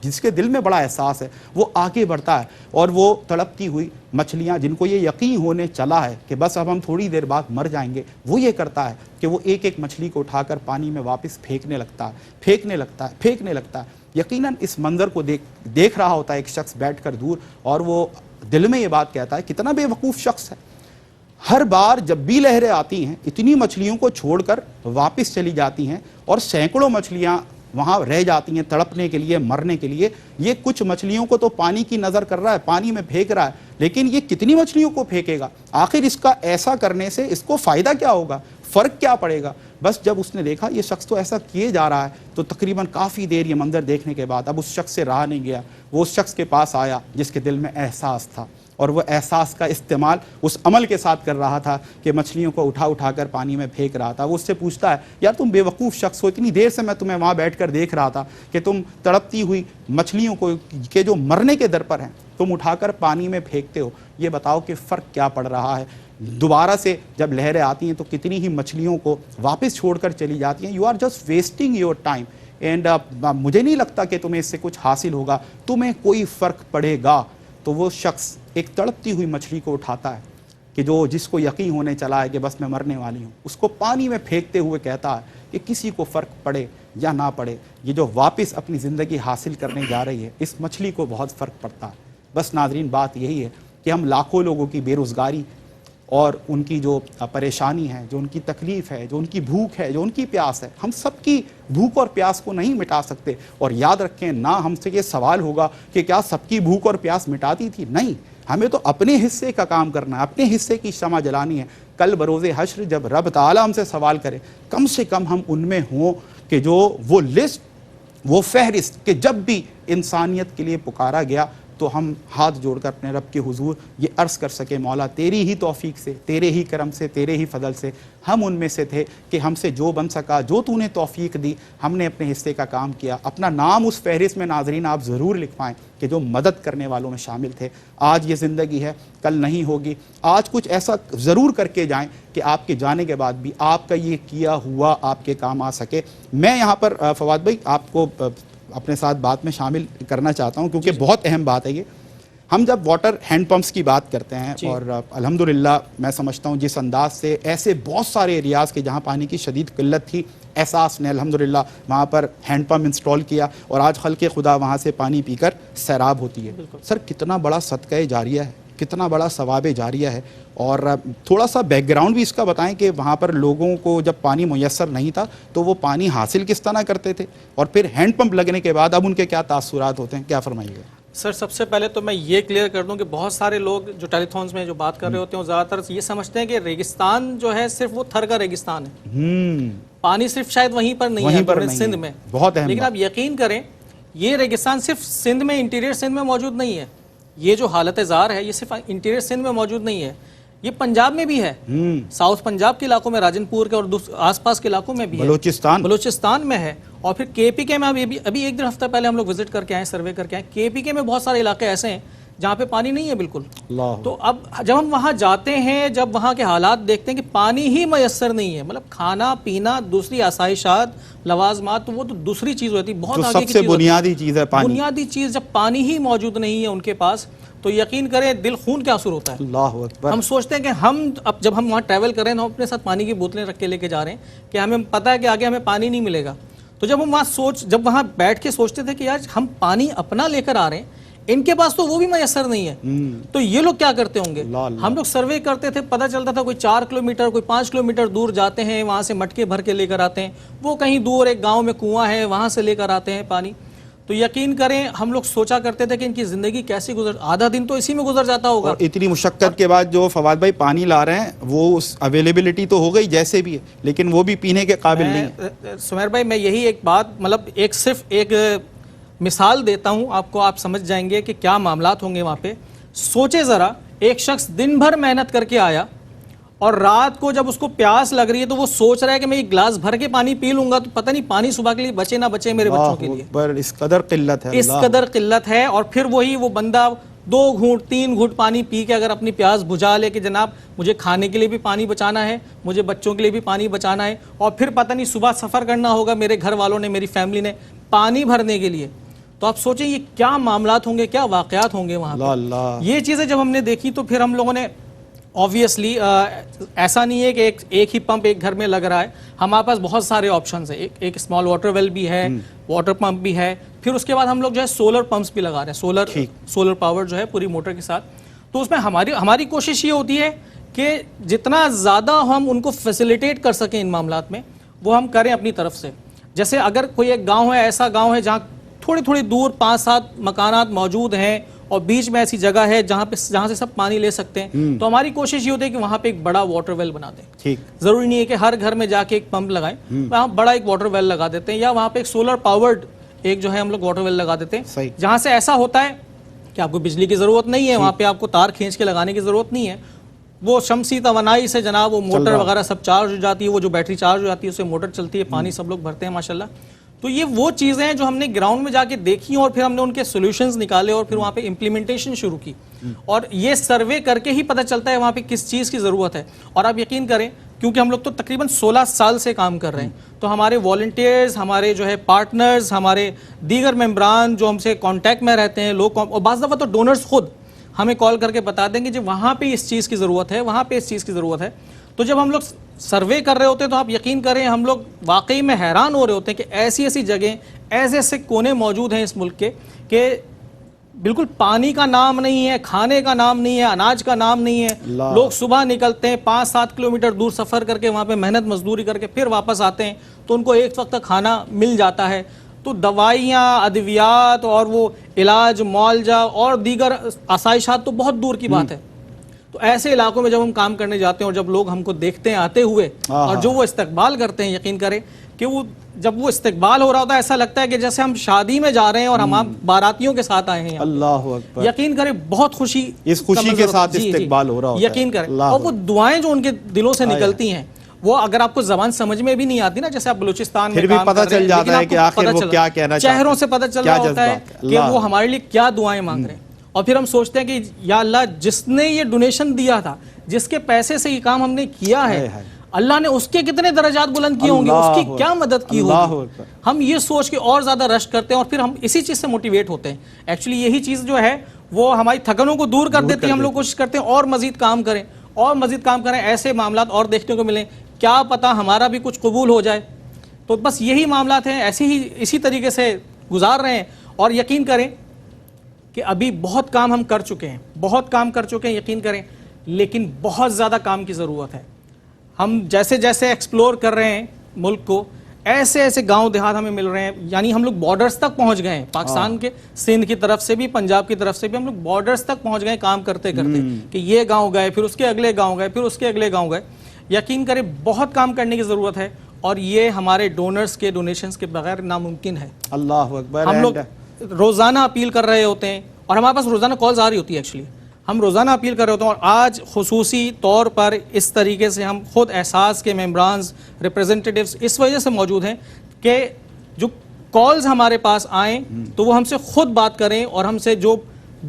جس کے دل میں بڑا احساس ہے, وہ آگے بڑھتا ہے, اور وہ تڑپتی ہوئی مچھلیاں جن کو یہ یقین ہونے چلا ہے کہ بس اب ہم تھوڑی دیر بعد مر جائیں گے, وہ یہ کرتا ہے کہ وہ ایک ایک مچھلی کو اٹھا کر پانی میں واپس پھینکنے لگتا ہے. یقیناً اس منظر کو دیکھ رہا ہوتا ہے ایک شخص بیٹھ کر دور, اور وہ دل میں یہ بات کہتا ہے کتنا بے وقوف شخص ہے. ہر بار جب بھی لہریں آتی ہیں اتنی مچھلیوں کو چھوڑ کر واپس چلی جاتی ہیں, اور سینکڑوں مچھلیاں وہاں رہ جاتی ہیں تڑپنے کے لیے, مرنے کے لیے. یہ کچھ مچھلیوں کو تو پانی کی نظر کر رہا ہے, پانی میں پھینک رہا ہے, لیکن یہ کتنی مچھلیوں کو پھینکے گا؟ آخر اس کا ایسا کرنے سے اس کو فائدہ کیا ہوگا, فرق کیا پڑے گا؟ بس جب اس نے دیکھا یہ شخص تو ایسا کیے جا رہا ہے, تو تقریباً کافی دیر یہ منظر دیکھنے کے بعد اب اس شخص سے رہا نہیں گیا. وہ اس شخص کے پاس آیا جس کے دل میں احساس تھا, اور وہ احساس کا استعمال اس عمل کے ساتھ کر رہا تھا کہ مچھلیوں کو اٹھا کر پانی میں پھینک رہا تھا. وہ اس سے پوچھتا ہے یار تم بے وقوف شخص ہو, اتنی دیر سے میں تمہیں وہاں بیٹھ کر دیکھ رہا تھا کہ تم تڑپتی ہوئی مچھلیوں کو کہ جو مرنے کے در پر ہیں تم اٹھا کر پانی میں پھینکتے ہو, یہ بتاؤ کہ فرق کیا پڑ رہا ہے؟ دوبارہ سے جب لہریں آتی ہیں تو کتنی ہی مچھلیوں کو واپس چھوڑ کر چلی جاتی ہیں. You are just wasting your time, and مجھے نہیں لگتا کہ تمہیں اس سے کچھ حاصل ہوگا, تمہیں کوئی فرق پڑے گا. تو وہ شخص ایک تڑپتی ہوئی مچھلی کو اٹھاتا ہے کہ جس کو یقین ہونے چلا ہے کہ بس میں مرنے والی ہوں, اس کو پانی میں پھینکتے ہوئے کہتا ہے کہ کسی کو فرق پڑے یا نہ پڑے, یہ جو واپس اپنی زندگی حاصل کرنے جا رہی ہے اس مچھلی کو بہت فرق پڑتا ہے. بس ناظرین بات یہی ہے کہ ہم لاکھوں لوگوں کی بے روزگاری اور ان کی جو پریشانی ہے, جو ان کی تکلیف ہے, جو ان کی بھوک ہے, جو ان کی پیاس ہے, ہم سب کی بھوک اور پیاس کو نہیں مٹا سکتے. اور یاد رکھیں نہ ہم سے یہ سوال ہوگا کہ کیا سب کی بھوک اور پیاس مٹاتی تھی, نہیں, ہمیں تو اپنے حصے کا کام کرنا ہے, اپنے حصے کی شمع جلانی ہے. کل بروز حشر جب رب تعالیٰ ہم سے سوال کرے, کم سے کم ہم ان میں ہوں کہ جو وہ لسٹ, وہ فہرست کہ جب بھی انسانیت کے لیے پکارا گیا تو ہم ہاتھ جوڑ کر اپنے رب کے حضور یہ عرض کر سکے مولا تیری ہی توفیق سے, تیرے ہی کرم سے, تیرے ہی فضل سے ہم ان میں سے تھے کہ ہم سے جو بن سکا, جو تو نے توفیق دی, ہم نے اپنے حصے کا کام کیا. اپنا نام اس فہرست میں ناظرین آپ ضرور لکھوائیں کہ جو مدد کرنے والوں میں شامل تھے. آج یہ زندگی ہے, کل نہیں ہوگی. آج کچھ ایسا ضرور کر کے جائیں کہ آپ کے جانے کے بعد بھی آپ کا یہ کیا ہوا آپ کے کام آ سکے. میں یہاں پر فواد بھائی آپ کو اپنے ساتھ بات میں شامل کرنا چاہتا ہوں کیونکہ بہت اہم بات ہے یہ. ہم جب واٹر ہینڈ پمپس کی بات کرتے ہیں اور الحمدللہ میں سمجھتا ہوں جس انداز سے ایسے بہت سارے ایریاز کے جہاں پانی کی شدید قلت تھی، احساس نے الحمدللہ وہاں پر ہینڈ پمپ انسٹال کیا اور آج خلق خدا وہاں سے پانی پی کر سیراب ہوتی ہے. سر کتنا بڑا صدقہ جاریہ ہے، کتنا بڑا ثواب جاریہ ہے. اور تھوڑا سا بیک گراؤنڈ بھی اس کا بتائیں کہ وہاں پر لوگوں کو جب پانی میسر نہیں تھا تو وہ پانی حاصل کس طرح کرتے تھے، اور پھر ہینڈ پمپ لگنے کے بعد اب ان کے کیا تاثرات ہوتے ہیں، کیا فرمائیے گا؟ سر سب سے پہلے تو میں یہ کلیئر کر دوں کہ بہت سارے لوگ جو ٹیلی تھونز میں جو بات کر رہے ہوتے ہیں وہ زیادہ تر یہ سمجھتے ہیں کہ ریگستان جو ہے صرف وہ تھر کا ریگستان ہے، پانی صرف شاید وہیں پر نہیں ہے سندھ میں. بہت اہم. لیکن آپ یقین کریں یہ ریگستان صرف سندھ میں، انٹیریئر سندھ میں موجود نہیں ہے. یہ جو حالت زار ہے یہ صرف انٹیریئر سندھ میں موجود نہیں ہے، یہ پنجاب میں بھی ہے، ساؤتھ پنجاب کے علاقوں میں، راجن پور کے اور آس پاس کے علاقوں میں بھی ہے، بلوچستان میں ہے، اور پھر کے پی کے میں ابھی ایک دن ہفتہ پہلے ہم لوگ وزٹ کر کے آئے، سروے کر کے آئے. کے پی کے میں بہت سارے علاقے ایسے ہیں جہاں پہ پانی نہیں ہے بالکل. تو اب جب ہم وہاں جاتے ہیں، جب وہاں کے حالات دیکھتے ہیں کہ پانی ہی میسر نہیں ہے، مطلب کھانا پینا، دوسری آسائشات، لوازمات، تو وہ تو دوسری چیز ہوتی ہے، بہت آگے کی چیز، بنیادی چیز ہے پانی. بنیادی چیز جب پانی ہی موجود نہیں ہے ان کے پاس تو یقین کریں دل خون کیا اثر ہوتا ہے. اللہ اکبر. ہم سوچتے ہیں کہ اب جب ہم وہاں ٹریول کر رہے ہیں ہم اپنے ساتھ پانی کی بوتلیں رکھ کے لے کے جا رہے ہیں کہ ہمیں پتہ ہے کہ آگے ہمیں پانی نہیں ملے گا. تو جب ہم وہاں بیٹھ کے سوچتے تھے کہ یار ہم پانی اپنا لے کر آ رہے ہیں، ان کے پاس تو وہ بھی میسر نہیں ہے، تو یہ لوگ کیا کرتے ہوں گے. ہم لوگ سروے کرتے تھے، پتہ چلتا تھا کوئی 4 کلومیٹر کوئی 5 کلومیٹر دور جاتے ہیں، وہاں سے مٹکے بھر کے لے کر آتے ہیں، وہ کہیں دور ایک گاؤں میں کنواں ہے وہاں سے لے کر آتے ہیں پانی. تو یقین کریں ہم لوگ سوچا کرتے تھے کہ ان کی زندگی کیسی آدھا دن تو اسی میں گزر جاتا ہوگا. اور اتنی مشقت کے بعد جو فواد بھائی پانی لا رہے ہیں وہ اویلیبلٹی تو ہو گئی جیسے بھی ہے، لیکن وہ بھی پینے کے قابل نہیں ہے. سمیر بھائی میں یہی ایک بات مطلب صرف ایک مثال دیتا ہوں آپ کو، آپ سمجھ جائیں گے کہ کیا معاملات ہوں گے وہاں پہ. سوچے ذرا ایک شخص دن بھر محنت کر کے آیا اور رات کو جب اس کو پیاس لگ رہی ہے تو وہ سوچ رہا ہے کہ میں ایک گلاس بھر کے پانی پی لوں گا تو پتہ نہیں پانی صبح کے لیے بچے نہ بچے میرے بچوں کے لیے. پر اس قدر قلت ہے، اس قدر قلت ہے. اور پھر وہ بندہ 2 گھونٹ 3 گھونٹ پانی پی کے اگر اپنی پیاس بجھا لے کہ جناب مجھے کھانے کے لیے بھی پانی بچانا ہے، مجھے بچوں کے لیے بھی پانی بچانا ہے، اور پھر پتہ نہیں صبح سفر کرنا ہوگا میرے گھر والوں نے، میری فیملی نے پانی بھرنے کے لیے، تو آپ سوچیں یہ کیا معاملات ہوں گے، کیا واقعات ہوں گے وہاں پہ. یہ چیزیں جب ہم نے دیکھی تو پھر ہم لوگوں نے آبویسلی ایسا نہیں ہے کہ ایک ہی پمپ ایک گھر میں لگ رہا ہے، ہمارے پاس بہت سارے آپشنز ہیں. ایک اسمال واٹر ویل بھی ہے، واٹر پمپ بھی ہے، پھر اس کے بعد ہم لوگ جو ہے سولر پمپس بھی لگا رہے ہیں، سولر پاور جو ہے پوری موٹر کے ساتھ. تو اس میں ہماری کوشش یہ ہوتی ہے کہ جتنا زیادہ ہم ان کو فیسیلیٹیٹ کر سکیں ان معاملات میں وہ ہم کریں اپنی طرف سے. جیسے اگر کوئی ایک گاؤں ہے، ایسا گاؤں ہے جہاں تھوڑی دور 5-7 مکانات موجود ہیں اور بیچ میں ایسی جگہ ہے جہاں سے سب پانی لے سکتے ہیں، تو ہماری کوشش یہ ہوتی ہے کہ وہاں پہ ایک بڑا واٹر ویل بنا دیں. ضروری نہیں ہے کہ ہر گھر میں جا کے ایک پمپ لگائیں، وہاں بڑا ایک واٹر ویل لگا دیتے ہیں، یا وہاں پہ ایک سولر پاورڈ ایک جو ہے ہم لوگ واٹر ویل لگا دیتے ہیں، جہاں سے ایسا ہوتا ہے کہ آپ کو بجلی کی ضرورت نہیں ہے، وہاں پہ آپ کو تار کھینچ کے لگانے کی ضرورت نہیں ہے، وہ شمسی توانائی سے جناب وہ موٹر وغیرہ سب چارج ہو جاتی ہے، وہ جو بیٹری چارج ہو جاتی ہے اس سے موٹر چلتی ہے، پانی سب لوگ بھرتے ہیں ماشاءاللہ. تو یہ وہ چیزیں ہیں جو ہم نے گراؤنڈ میں جا کے دیکھی اور پھر ہم نے ان کے سولوشنز نکالے اور پھر وہاں پہ امپلیمنٹیشن شروع کی. اور یہ سروے کر کے ہی پتہ چلتا ہے وہاں پہ کس چیز کی ضرورت ہے. اور آپ یقین کریں کیونکہ ہم لوگ تو تقریباً 16 سال سے کام کر رہے ہیں، تو ہمارے والنٹیئرز، ہمارے جو ہے پارٹنرز، ہمارے دیگر ممبران جو ہم سے کانٹیکٹ میں رہتے ہیں لوگ، اور بعض دفعہ تو ڈونرز خود ہمیں کال کر کے بتا دیں گے جب وہاں پہ اس چیز کی ضرورت ہے، وہاں پہ اس چیز کی ضرورت ہے. تو جب ہم لوگ سروے کر رہے ہوتے ہیں تو آپ یقین کریں ہم لوگ واقعی میں حیران ہو رہے ہوتے ہیں کہ ایسی جگہیں، ایسے کونے موجود ہیں اس ملک کے کہ بالکل پانی کا نام نہیں ہے، کھانے کا نام نہیں ہے، اناج کا نام نہیں ہے. لوگ صبح نکلتے ہیں 5-7 کلومیٹر دور سفر کر کے وہاں پہ محنت مزدوری کر کے پھر واپس آتے ہیں تو ان کو ایک وقت تک کھانا مل جاتا ہے. تو دوائیاں، ادویات اور وہ علاج معالجہ اور دیگر آسائشات تو بہت دور کی بات ہے. تو ایسے علاقوں میں جب ہم کام کرنے جاتے ہیں اور جب لوگ ہم کو دیکھتے ہیں آتے ہوئے اور جو وہ استقبال کرتے ہیں، یقین کریں کہ جب وہ استقبال ہو رہا ہوتا ہے ایسا لگتا ہے کہ جیسے ہم شادی میں جا رہے ہیں اور ہم باراتیوں کے ساتھ آئے ہیں. اللہ اکبر. یقین کریں بہت خوشی، اس خوشی کے ساتھ استقبال ہو رہا ہوتا ہے. یقین کریں. اور وہ دعائیں جو ان کے دلوں سے نکلتی ہیں وہ اگر آپ کو زبان سمجھ میں بھی نہیں آتی نا، جیسے آپ بلوچستان میں کام کر رہے ہیں، جاتا ہے کہ آخر وہ کیا کہنا چاہتے ہیں، چہروں سے پتہ چل رہا ہوتا ہے کہ وہ ہمارے لیے کیا دعائیں مانگ رہے ہیں. اور پھر ہم سوچتے ہیں کہ یا اللہ جس نے یہ ڈونیشن دیا تھا، جس کے پیسے سے یہ کام ہم نے کیا ہے، اللہ نے اس کے کتنے درجات بلند کیے ہوں گے، اس کی کیا مدد کی ہوگی. ہم یہ سوچ کے اور زیادہ رش کرتے ہیں اور پھر ہم اسی چیز سے موٹیویٹ ہوتے ہیں. ایکچولی یہی چیز جو ہے وہ ہماری تھکنوں کو دور کر دیتی ہے. ہم لوگ کوشش کرتے ہیں اور مزید کام کریں اور مزید کام کریں, ایسے معاملات اور دیکھنے کو ملیں, کیا پتہ ہمارا بھی کچھ قبول ہو جائے. تو بس یہی معاملات ہیں, اسی طریقے سے گزار رہے ہیں. اور یقین کریں کہ ابھی بہت کام ہم کر چکے ہیں, یقین کریں, لیکن بہت زیادہ کام کی ضرورت ہے. ہم جیسے جیسے ایکسپلور کر رہے ہیں ملک کو, ایسے ایسے گاؤں دیہات ہمیں مل رہے ہیں. یعنی ہم لوگ بارڈرز تک پہنچ گئے ہیں, پاکستان کے سندھ کی طرف سے بھی, پنجاب کی طرف سے بھی ہم لوگ بارڈرز تک پہنچ گئے کام کرتے کرتے, کہ یہ گاؤں گئے, پھر اس کے اگلے گاؤں گئے, پھر اس کے اگلے گاؤں گئے. یقین کریں بہت کام کرنے کی ضرورت ہے, اور یہ ہمارے ڈونرز کے ڈونیشنز کے بغیر ناممکن ہے. اللہ اکبر. ہم لوگ روزانہ اپیل کر رہے ہوتے ہیں, اور ہمارے پاس روزانہ کالز آ رہی ہوتی ہے. ایکچولی ہم روزانہ اپیل کر رہے ہوتے ہیں, اور آج خصوصی طور پر اس طریقے سے ہم خود احساس کے ممبرانز, ریپریزنٹیٹیوز اس وجہ سے موجود ہیں کہ جو کالز ہمارے پاس آئیں تو وہ ہم سے خود بات کریں, اور ہم سے جو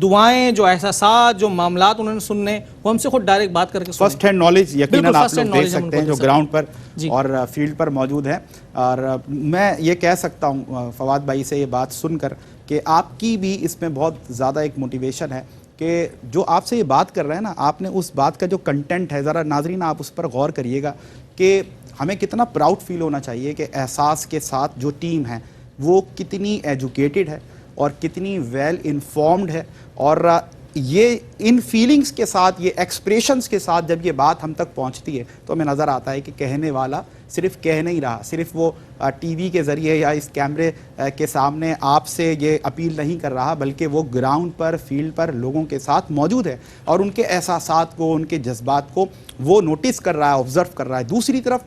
دعائیں, جو احساسات, جو معاملات انہوں نے سننے, وہ ہم سے خود ڈائریکٹ بات کر کے سنیں. فرسٹ ہینڈ نالج یقیناً آپ لوگ دیکھ سکتے ہیں جو گراؤنڈ پر اور فیلڈ پر موجود ہیں. اور میں یہ کہہ سکتا ہوں فواد بھائی سے یہ بات سن کر کہ آپ کی بھی اس میں بہت زیادہ ایک موٹیویشن ہے کہ جو آپ سے یہ بات کر رہے ہیں نا, آپ نے اس بات کا جو کنٹینٹ ہے, ذرا ناظرین آپ اس پر غور کریے گا کہ ہمیں کتنا پراؤڈ فیل ہونا چاہیے کہ احساس کے ساتھ جو ٹیم ہے وہ کتنی ایجوکیٹڈ ہے اور کتنی ویل انفارمڈ ہے, اور یہ ان فیلنگز کے ساتھ, یہ ایکسپریشنز کے ساتھ جب یہ بات ہم تک پہنچتی ہے تو ہمیں نظر آتا ہے کہ کہنے والا صرف کہہ نہیں رہا, صرف وہ ٹی وی کے ذریعے یا اس کیمرے کے سامنے آپ سے یہ اپیل نہیں کر رہا, بلکہ وہ گراؤنڈ پر, فیلڈ پر لوگوں کے ساتھ موجود ہے اور ان کے احساسات کو, ان کے جذبات کو وہ نوٹس کر رہا ہے, آبزرو کر رہا ہے. دوسری طرف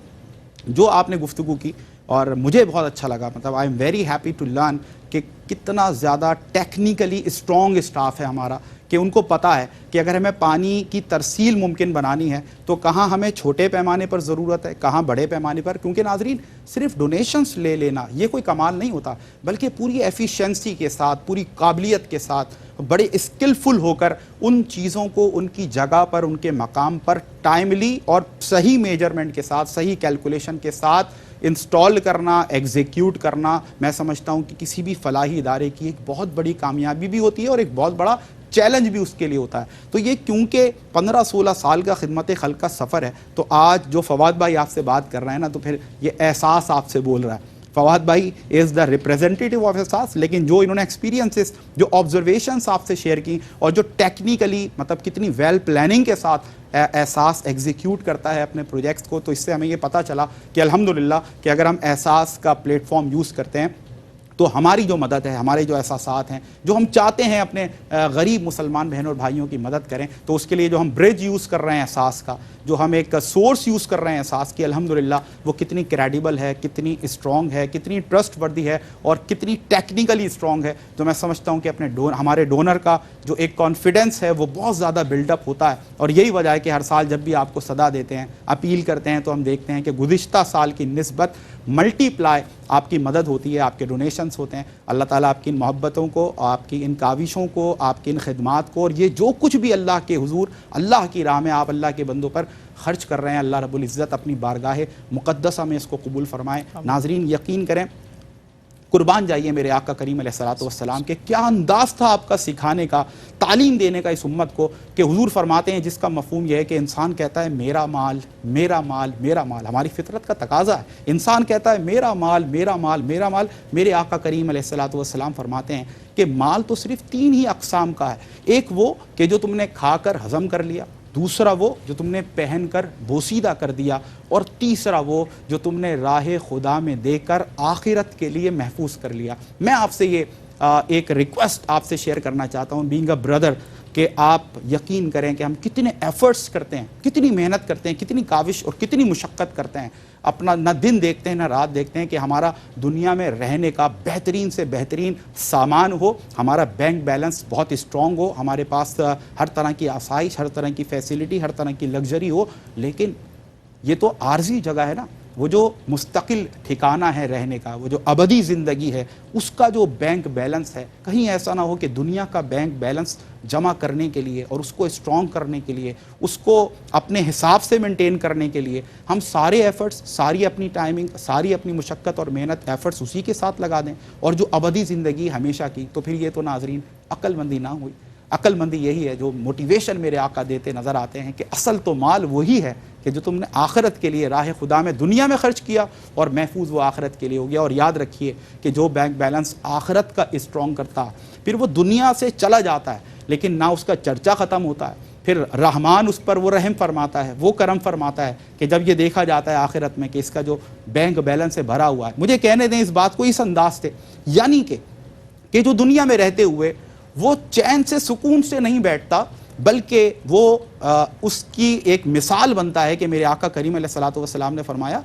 جو آپ نے گفتگو کی اور مجھے بہت اچھا لگا, مطلب I am very happy to learn کہ کتنا زیادہ ٹیکنیکلی اسٹرانگ اسٹاف ہے ہمارا, کہ ان کو پتہ ہے کہ اگر ہمیں پانی کی ترسیل ممکن بنانی ہے تو کہاں ہمیں چھوٹے پیمانے پر ضرورت ہے, کہاں بڑے پیمانے پر. کیونکہ ناظرین صرف ڈونیشنز لے لینا یہ کوئی کمال نہیں ہوتا, بلکہ پوری ایفیشنسی کے ساتھ, پوری قابلیت کے ساتھ, بڑے اسکلفل ہو کر ان چیزوں کو ان کی جگہ پر, ان کے مقام پر ٹائملی اور صحیح میجرمنٹ کے ساتھ, صحیح کیلکولیشن کے ساتھ انسٹال کرنا, ایگزیکیوٹ کرنا, میں سمجھتا ہوں کہ کسی بھی فلاحی ادارے کی ایک بہت بڑی کامیابی بھی ہوتی ہے اور ایک بہت بڑا چیلنج بھی اس کے لیے ہوتا ہے. تو یہ کیونکہ 15-16 سال کا خدمت خلق کا سفر ہے, تو آج جو فواد بھائی آپ سے بات کر رہے ہیں نا, تو پھر یہ احساس آپ سے بول رہا ہے. فواد بھائی از دا ریپریزنٹیٹیو آف احساس, لیکن جو انہوں نے ایکسپیرینسز, جو آبزرویشنس آپ سے شیئر کی, اور جو ٹیکنیکلی مطلب کتنی ویل پلاننگ کے ساتھ احساس ایگزیکیوٹ کرتا ہے اپنے پروجیکٹس کو, تو اس سے ہمیں یہ پتہ چلا کہ الحمدللہ کہ اگر ہم احساس کا پلیٹ فارم یوز کرتے ہیں تو ہماری جو مدد ہے, ہمارے جو احساسات ہیں, جو ہم چاہتے ہیں اپنے غریب مسلمان بہنوں اور بھائیوں کی مدد کریں, تو اس کے لیے جو ہم برج یوز کر رہے ہیں احساس کا, جو ہم ایک سورس یوز کر رہے ہیں احساس کی, الحمدللہ وہ کتنی کریڈیبل ہے, کتنی اسٹرانگ ہے, کتنی ٹرسٹ وردی ہے, اور کتنی ٹیکنیکلی اسٹرانگ ہے. تو میں سمجھتا ہوں کہ ہمارے ڈونر کا جو ایک کانفیڈنس ہے وہ بہت زیادہ بلڈ اپ ہوتا ہے. اور یہی وجہ ہے کہ ہر سال جب بھی آپ کو صدا دیتے ہیں, اپیل کرتے ہیں, تو ہم دیکھتے ہیں کہ گزشتہ سال کی نسبت ملٹی پلائی آپ کی مدد ہوتی ہے, آپ کے ڈونیشنز ہوتے ہیں. اللہ تعالیٰ آپ کی ان محبتوں کو, آپ کی ان کاوشوں کو, آپ کی ان خدمات کو, اور یہ جو کچھ بھی اللہ کے حضور, اللہ کی راہ میں آپ اللہ کے بندوں پر خرچ کر رہے ہیں, اللہ رب العزت اپنی بارگاہ مقدسہ میں اس کو قبول فرمائے. ناظرین یقین کریں, قربان جائیے میرے آقا کریم علیہ الصلوۃ والسلام کے, کیا انداز تھا آپ کا سکھانے کا, تعلیم دینے کا اس امت کو, کہ حضور فرماتے ہیں جس کا مفہوم یہ ہے کہ انسان کہتا ہے میرا مال, میرا مال, میرا مال. ہماری فطرت کا تقاضا ہے, انسان کہتا ہے میرا مال, میرا مال, میرا مال. میرے آقا کریم علیہ الصلوۃ والسلام فرماتے ہیں کہ مال تو صرف 3 ہی اقسام کا ہے. ایک وہ کہ جو تم نے کھا کر ہضم کر لیا, دوسرا وہ جو تم نے پہن کر بوسیدہ کر دیا, اور تیسرا وہ جو تم نے راہ خدا میں دے کر آخرت کے لیے محفوظ کر لیا. میں آپ سے یہ ایک ریکویسٹ آپ سے شیئر کرنا چاہتا ہوں, بینگ اے بردر, کہ آپ یقین کریں کہ ہم کتنے ایفرٹس کرتے ہیں, کتنی محنت کرتے ہیں, کتنی کاوش اور کتنی مشقت کرتے ہیں, اپنا نہ دن دیکھتے ہیں نہ رات دیکھتے ہیں کہ ہمارا دنیا میں رہنے کا بہترین سے بہترین سامان ہو, ہمارا بینک بیلنس بہت اسٹرانگ ہو, ہمارے پاس ہر طرح کی آسائش, ہر طرح کی فیسلٹی, ہر طرح کی لگژری ہو. لیکن یہ تو عارضی جگہ ہے نا, وہ جو مستقل ٹھکانہ ہے رہنے کا, وہ جو ابدی زندگی ہے, اس کا جو بینک بیلنس ہے, کہیں ایسا نہ ہو کہ دنیا کا بینک بیلنس جمع کرنے کے لیے اور اس کو اسٹرانگ کرنے کے لیے, اس کو اپنے حساب سے مینٹین کرنے کے لیے ہم سارے ایفرٹس, ساری اپنی ٹائمنگ, ساری اپنی مشقت اور محنت, ایفرٹس اسی کے ساتھ لگا دیں, اور جو ابدی زندگی ہمیشہ کی, تو پھر یہ تو ناظرین عقل مندی نہ ہوئی. عقل مندی یہی ہے جو موٹیویشن میرے آقا دیتے نظر آتے ہیں کہ اصل تو مال وہی ہے کہ جو تم نے آخرت کے لیے راہ خدا میں دنیا میں خرچ کیا اور محفوظ وہ آخرت کے لیے ہو گیا. اور یاد رکھیے کہ جو بینک بیلنس آخرت کا اسٹرانگ کرتا ہے پھر وہ دنیا سے چلا جاتا ہے لیکن نہ اس کا چرچا ختم ہوتا ہے, پھر رحمان اس پر وہ رحم فرماتا ہے, وہ کرم فرماتا ہے کہ جب یہ دیکھا جاتا ہے آخرت میں کہ اس کا جو بینک بیلنس سے بھرا ہوا ہے. مجھے کہنے دیں اس بات کو اس انداز سے, یعنی کہ جو دنیا میں رہتے ہوئے وہ چین سے سکون سے نہیں بیٹھتا بلکہ وہ اس کی ایک مثال بنتا ہے کہ میرے آقا کریم علیہ الصلوۃ والسلام نے فرمایا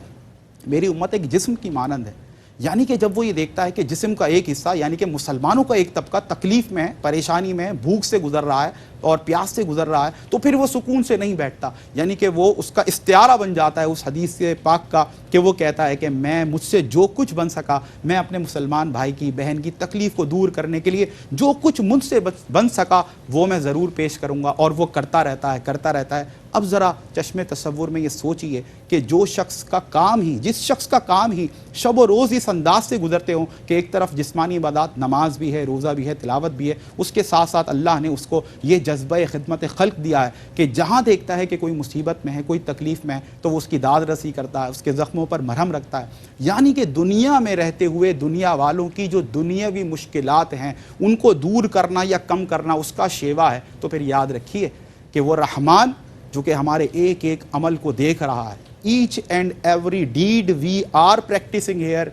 میری امت ایک جسم کی مانند ہے. یعنی کہ جب وہ یہ دیکھتا ہے کہ جسم کا ایک حصہ یعنی کہ مسلمانوں کا ایک طبقہ تکلیف میں ہے, پریشانی میں ہے, بھوک سے گزر رہا ہے اور پیاس سے گزر رہا ہے, تو پھر وہ سکون سے نہیں بیٹھتا. یعنی کہ وہ اس کا استعارہ بن جاتا ہے اس حدیث سے پاک کا کہ وہ کہتا ہے کہ میں مجھ سے جو کچھ بن سکا میں اپنے مسلمان بھائی کی بہن کی تکلیف کو دور کرنے کے لیے جو کچھ مجھ سے بن سکا وہ میں ضرور پیش کروں گا, اور وہ کرتا رہتا ہے. اب ذرا چشم تصور میں یہ سوچئے کہ جو شخص کا کام ہی جس شخص کا کام ہی شب و روز اس انداز سے گزرتے ہوں کہ ایک طرف جسمانی عبادات نماز بھی ہے, روزہ بھی ہے, تلاوت بھی ہے, اس کے ساتھ ساتھ اللہ نے اس کو یہ جذبہ خدمت خلق دیا ہے کہ جہاں دیکھتا ہے کہ کوئی مصیبت میں ہے, کوئی تکلیف میں ہے تو وہ اس کی داد رسی کرتا ہے, اس کے زخموں پر مرہم رکھتا ہے. یعنی کہ دنیا میں رہتے ہوئے دنیا والوں کی جو دنیاوی مشکلات ہیں ان کو دور کرنا یا کم کرنا اس کا شیوا ہے. تو پھر یاد رکھیے کہ وہ رحمان جو کہ ہمارے ایک ایک عمل کو دیکھ رہا ہے, each and every deed we are practising here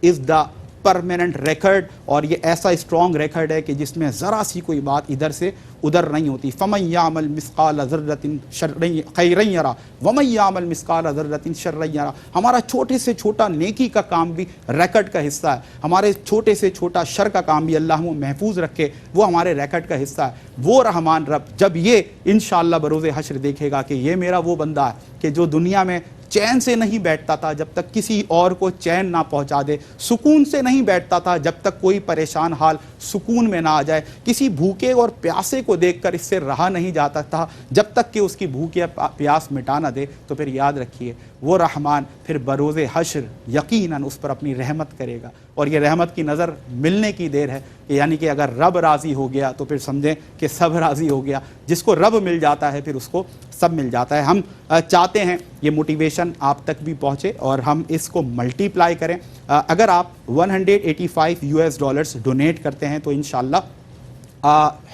is the permanent record, اور یہ ایسا اسٹرانگ ریکارڈ ہے کہ جس میں ذرا سی کوئی بات ادھر سے ادھر نہیں ہوتی. فَمَن يَعْمَلْ مِثْقَالَ ذَرَّةٍ خَيْرًا يَرَهُ وَمَن يَعْمَلْ مِثْقَالَ ذَرَّةٍ شَرًّا يَرَهُ. ہمارا چھوٹے سے چھوٹا نیکی کا کام بھی ریکارڈ کا حصہ ہے, ہمارے چھوٹے سے چھوٹا شر کا کام بھی اللہ ہمیں محفوظ رکھے وہ ہمارے ریکارڈ کا حصہ ہے. وہ رحمان رب جب یہ انشاءاللہ بروز حشر دیکھے گا کہ یہ میرا وہ بندہ ہے کہ جو دنیا میں چین سے نہیں بیٹھتا تھا جب تک کسی اور کو چین نہ پہنچا دے, سکون سے نہیں بیٹھتا تھا جب تک کوئی پریشان حال سکون میں نہ آ جائے, کسی بھوکے اور پیاسے کو دیکھ کر اس سے رہا نہیں جاتا تھا جب تک کہ اس کی بھوک یا پیاس مٹا نہ دے. تو پھر یاد رکھیے وہ رحمان پھر بروز حشر یقیناً اس پر اپنی رحمت کرے گا, اور یہ رحمت کی نظر ملنے کی دیر ہے. یعنی کہ اگر رب راضی ہو گیا تو پھر سمجھیں کہ سب راضی ہو گیا, جس کو رب مل جاتا ہے پھر اس کو سب مل جاتا ہے. ہم چاہتے ہیں یہ موٹیویشن آپ تک بھی پہنچے اور ہم اس کو ملٹی پلائی کریں. اگر آپ $185 ڈونیٹ کرتے ہیں تو انشاءاللہ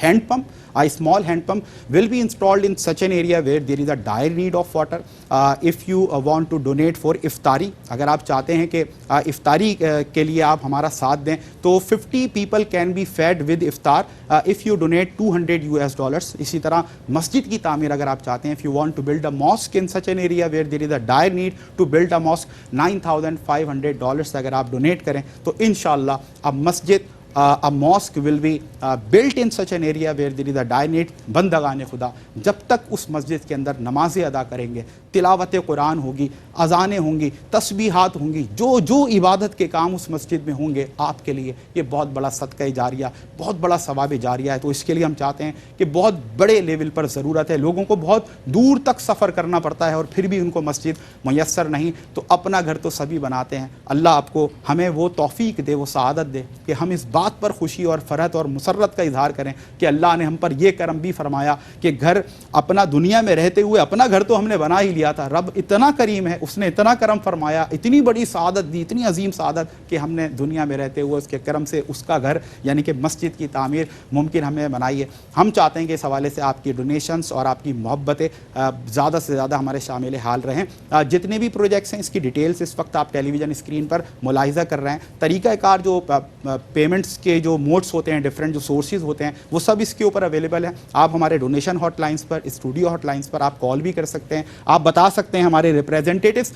hand pump, a small hand pump will be installed in such an area where there is a dire need of water. If you want to donate for iftari, اگر آپ چاہتے ہیں کہ افطاری کے لیے آپ ہمارا ساتھ دیں تو 50 people can be fed with iftar if you donate $200. اسی طرح مسجد کی تعمیر اگر آپ چاہتے ہیں, if you want to build a mosque in such an area where there is a dire need to build a mosque, $9,500 اگر آپ ڈونیٹ کریں تو انشاءاللہ اب مسجد a mosque will be built in such an area where there is a dire need. بندگان خدا جب تک اس مسجد کے اندر نمازیں ادا کریں گے, تلاوت قرآن ہوگی, اذانیں ہوں گی, تسبیحات ہوں گی, جو عبادت کے کام اس مسجد میں ہوں گے آپ کے لیے یہ بہت بڑا صدقہ جاریہ, بہت بڑا ثواب جاریہ ہے. تو اس کے لیے ہم چاہتے ہیں کہ بہت بڑے لیول پر ضرورت ہے, لوگوں کو بہت دور تک سفر کرنا پڑتا ہے اور پھر بھی ان کو مسجد میسر نہیں. تو اپنا گھر تو سبھی بناتے ہیں, اللہ آپ کو ہمیں وہ توفیق دے, وہ سعادت دے کہ ہم اس بات پر خوشی اور فرحت اور مسرت کا اظہار کریں کہ اللہ نے ہم پر یہ کرم بھی فرمایا کہ گھر اپنا دنیا میں رہتے ہوئے اپنا گھر تو ہم نے بنا ہی لیا تھا. رب اتنا کریم ہے, اس نے اتنا کرم فرمایا, اتنی بڑی سعادت دی, اتنی عظیم سعادت کہ ہم نے دنیا میں رہتے ہوئے اس کے کرم سے اس کا گھر یعنی کہ مسجد کی تعمیر ممکن ہمیں بنائی ہے. ہم چاہتے ہیں کہ اس حوالے سے آپ کی ڈونیشنز اور آپ کی محبتیں زیادہ سے زیادہ ہمارے شامل حال رہیں. جتنے بھی پروجیکٹس ہیں اس کی ڈیٹیلز اس وقت آپ ٹیلی ویژن اسکرین پر ملاحظہ کر رہے ہیں. طریقہ کار جو پیمنٹس کے جو موڈس ہوتے ہیں, ڈفرینٹ جو سورسز ہوتے ہیں وہ سب اس کے اوپر اویلیبل ہیں. آپ ہمارے ڈونیشن ہاٹ لائنس پر, اسٹوڈیو ہاٹ لائنس پر آپ کال بھی کر سکتے ہیں. آپ بتا سکتے ہیں ہمارے representatives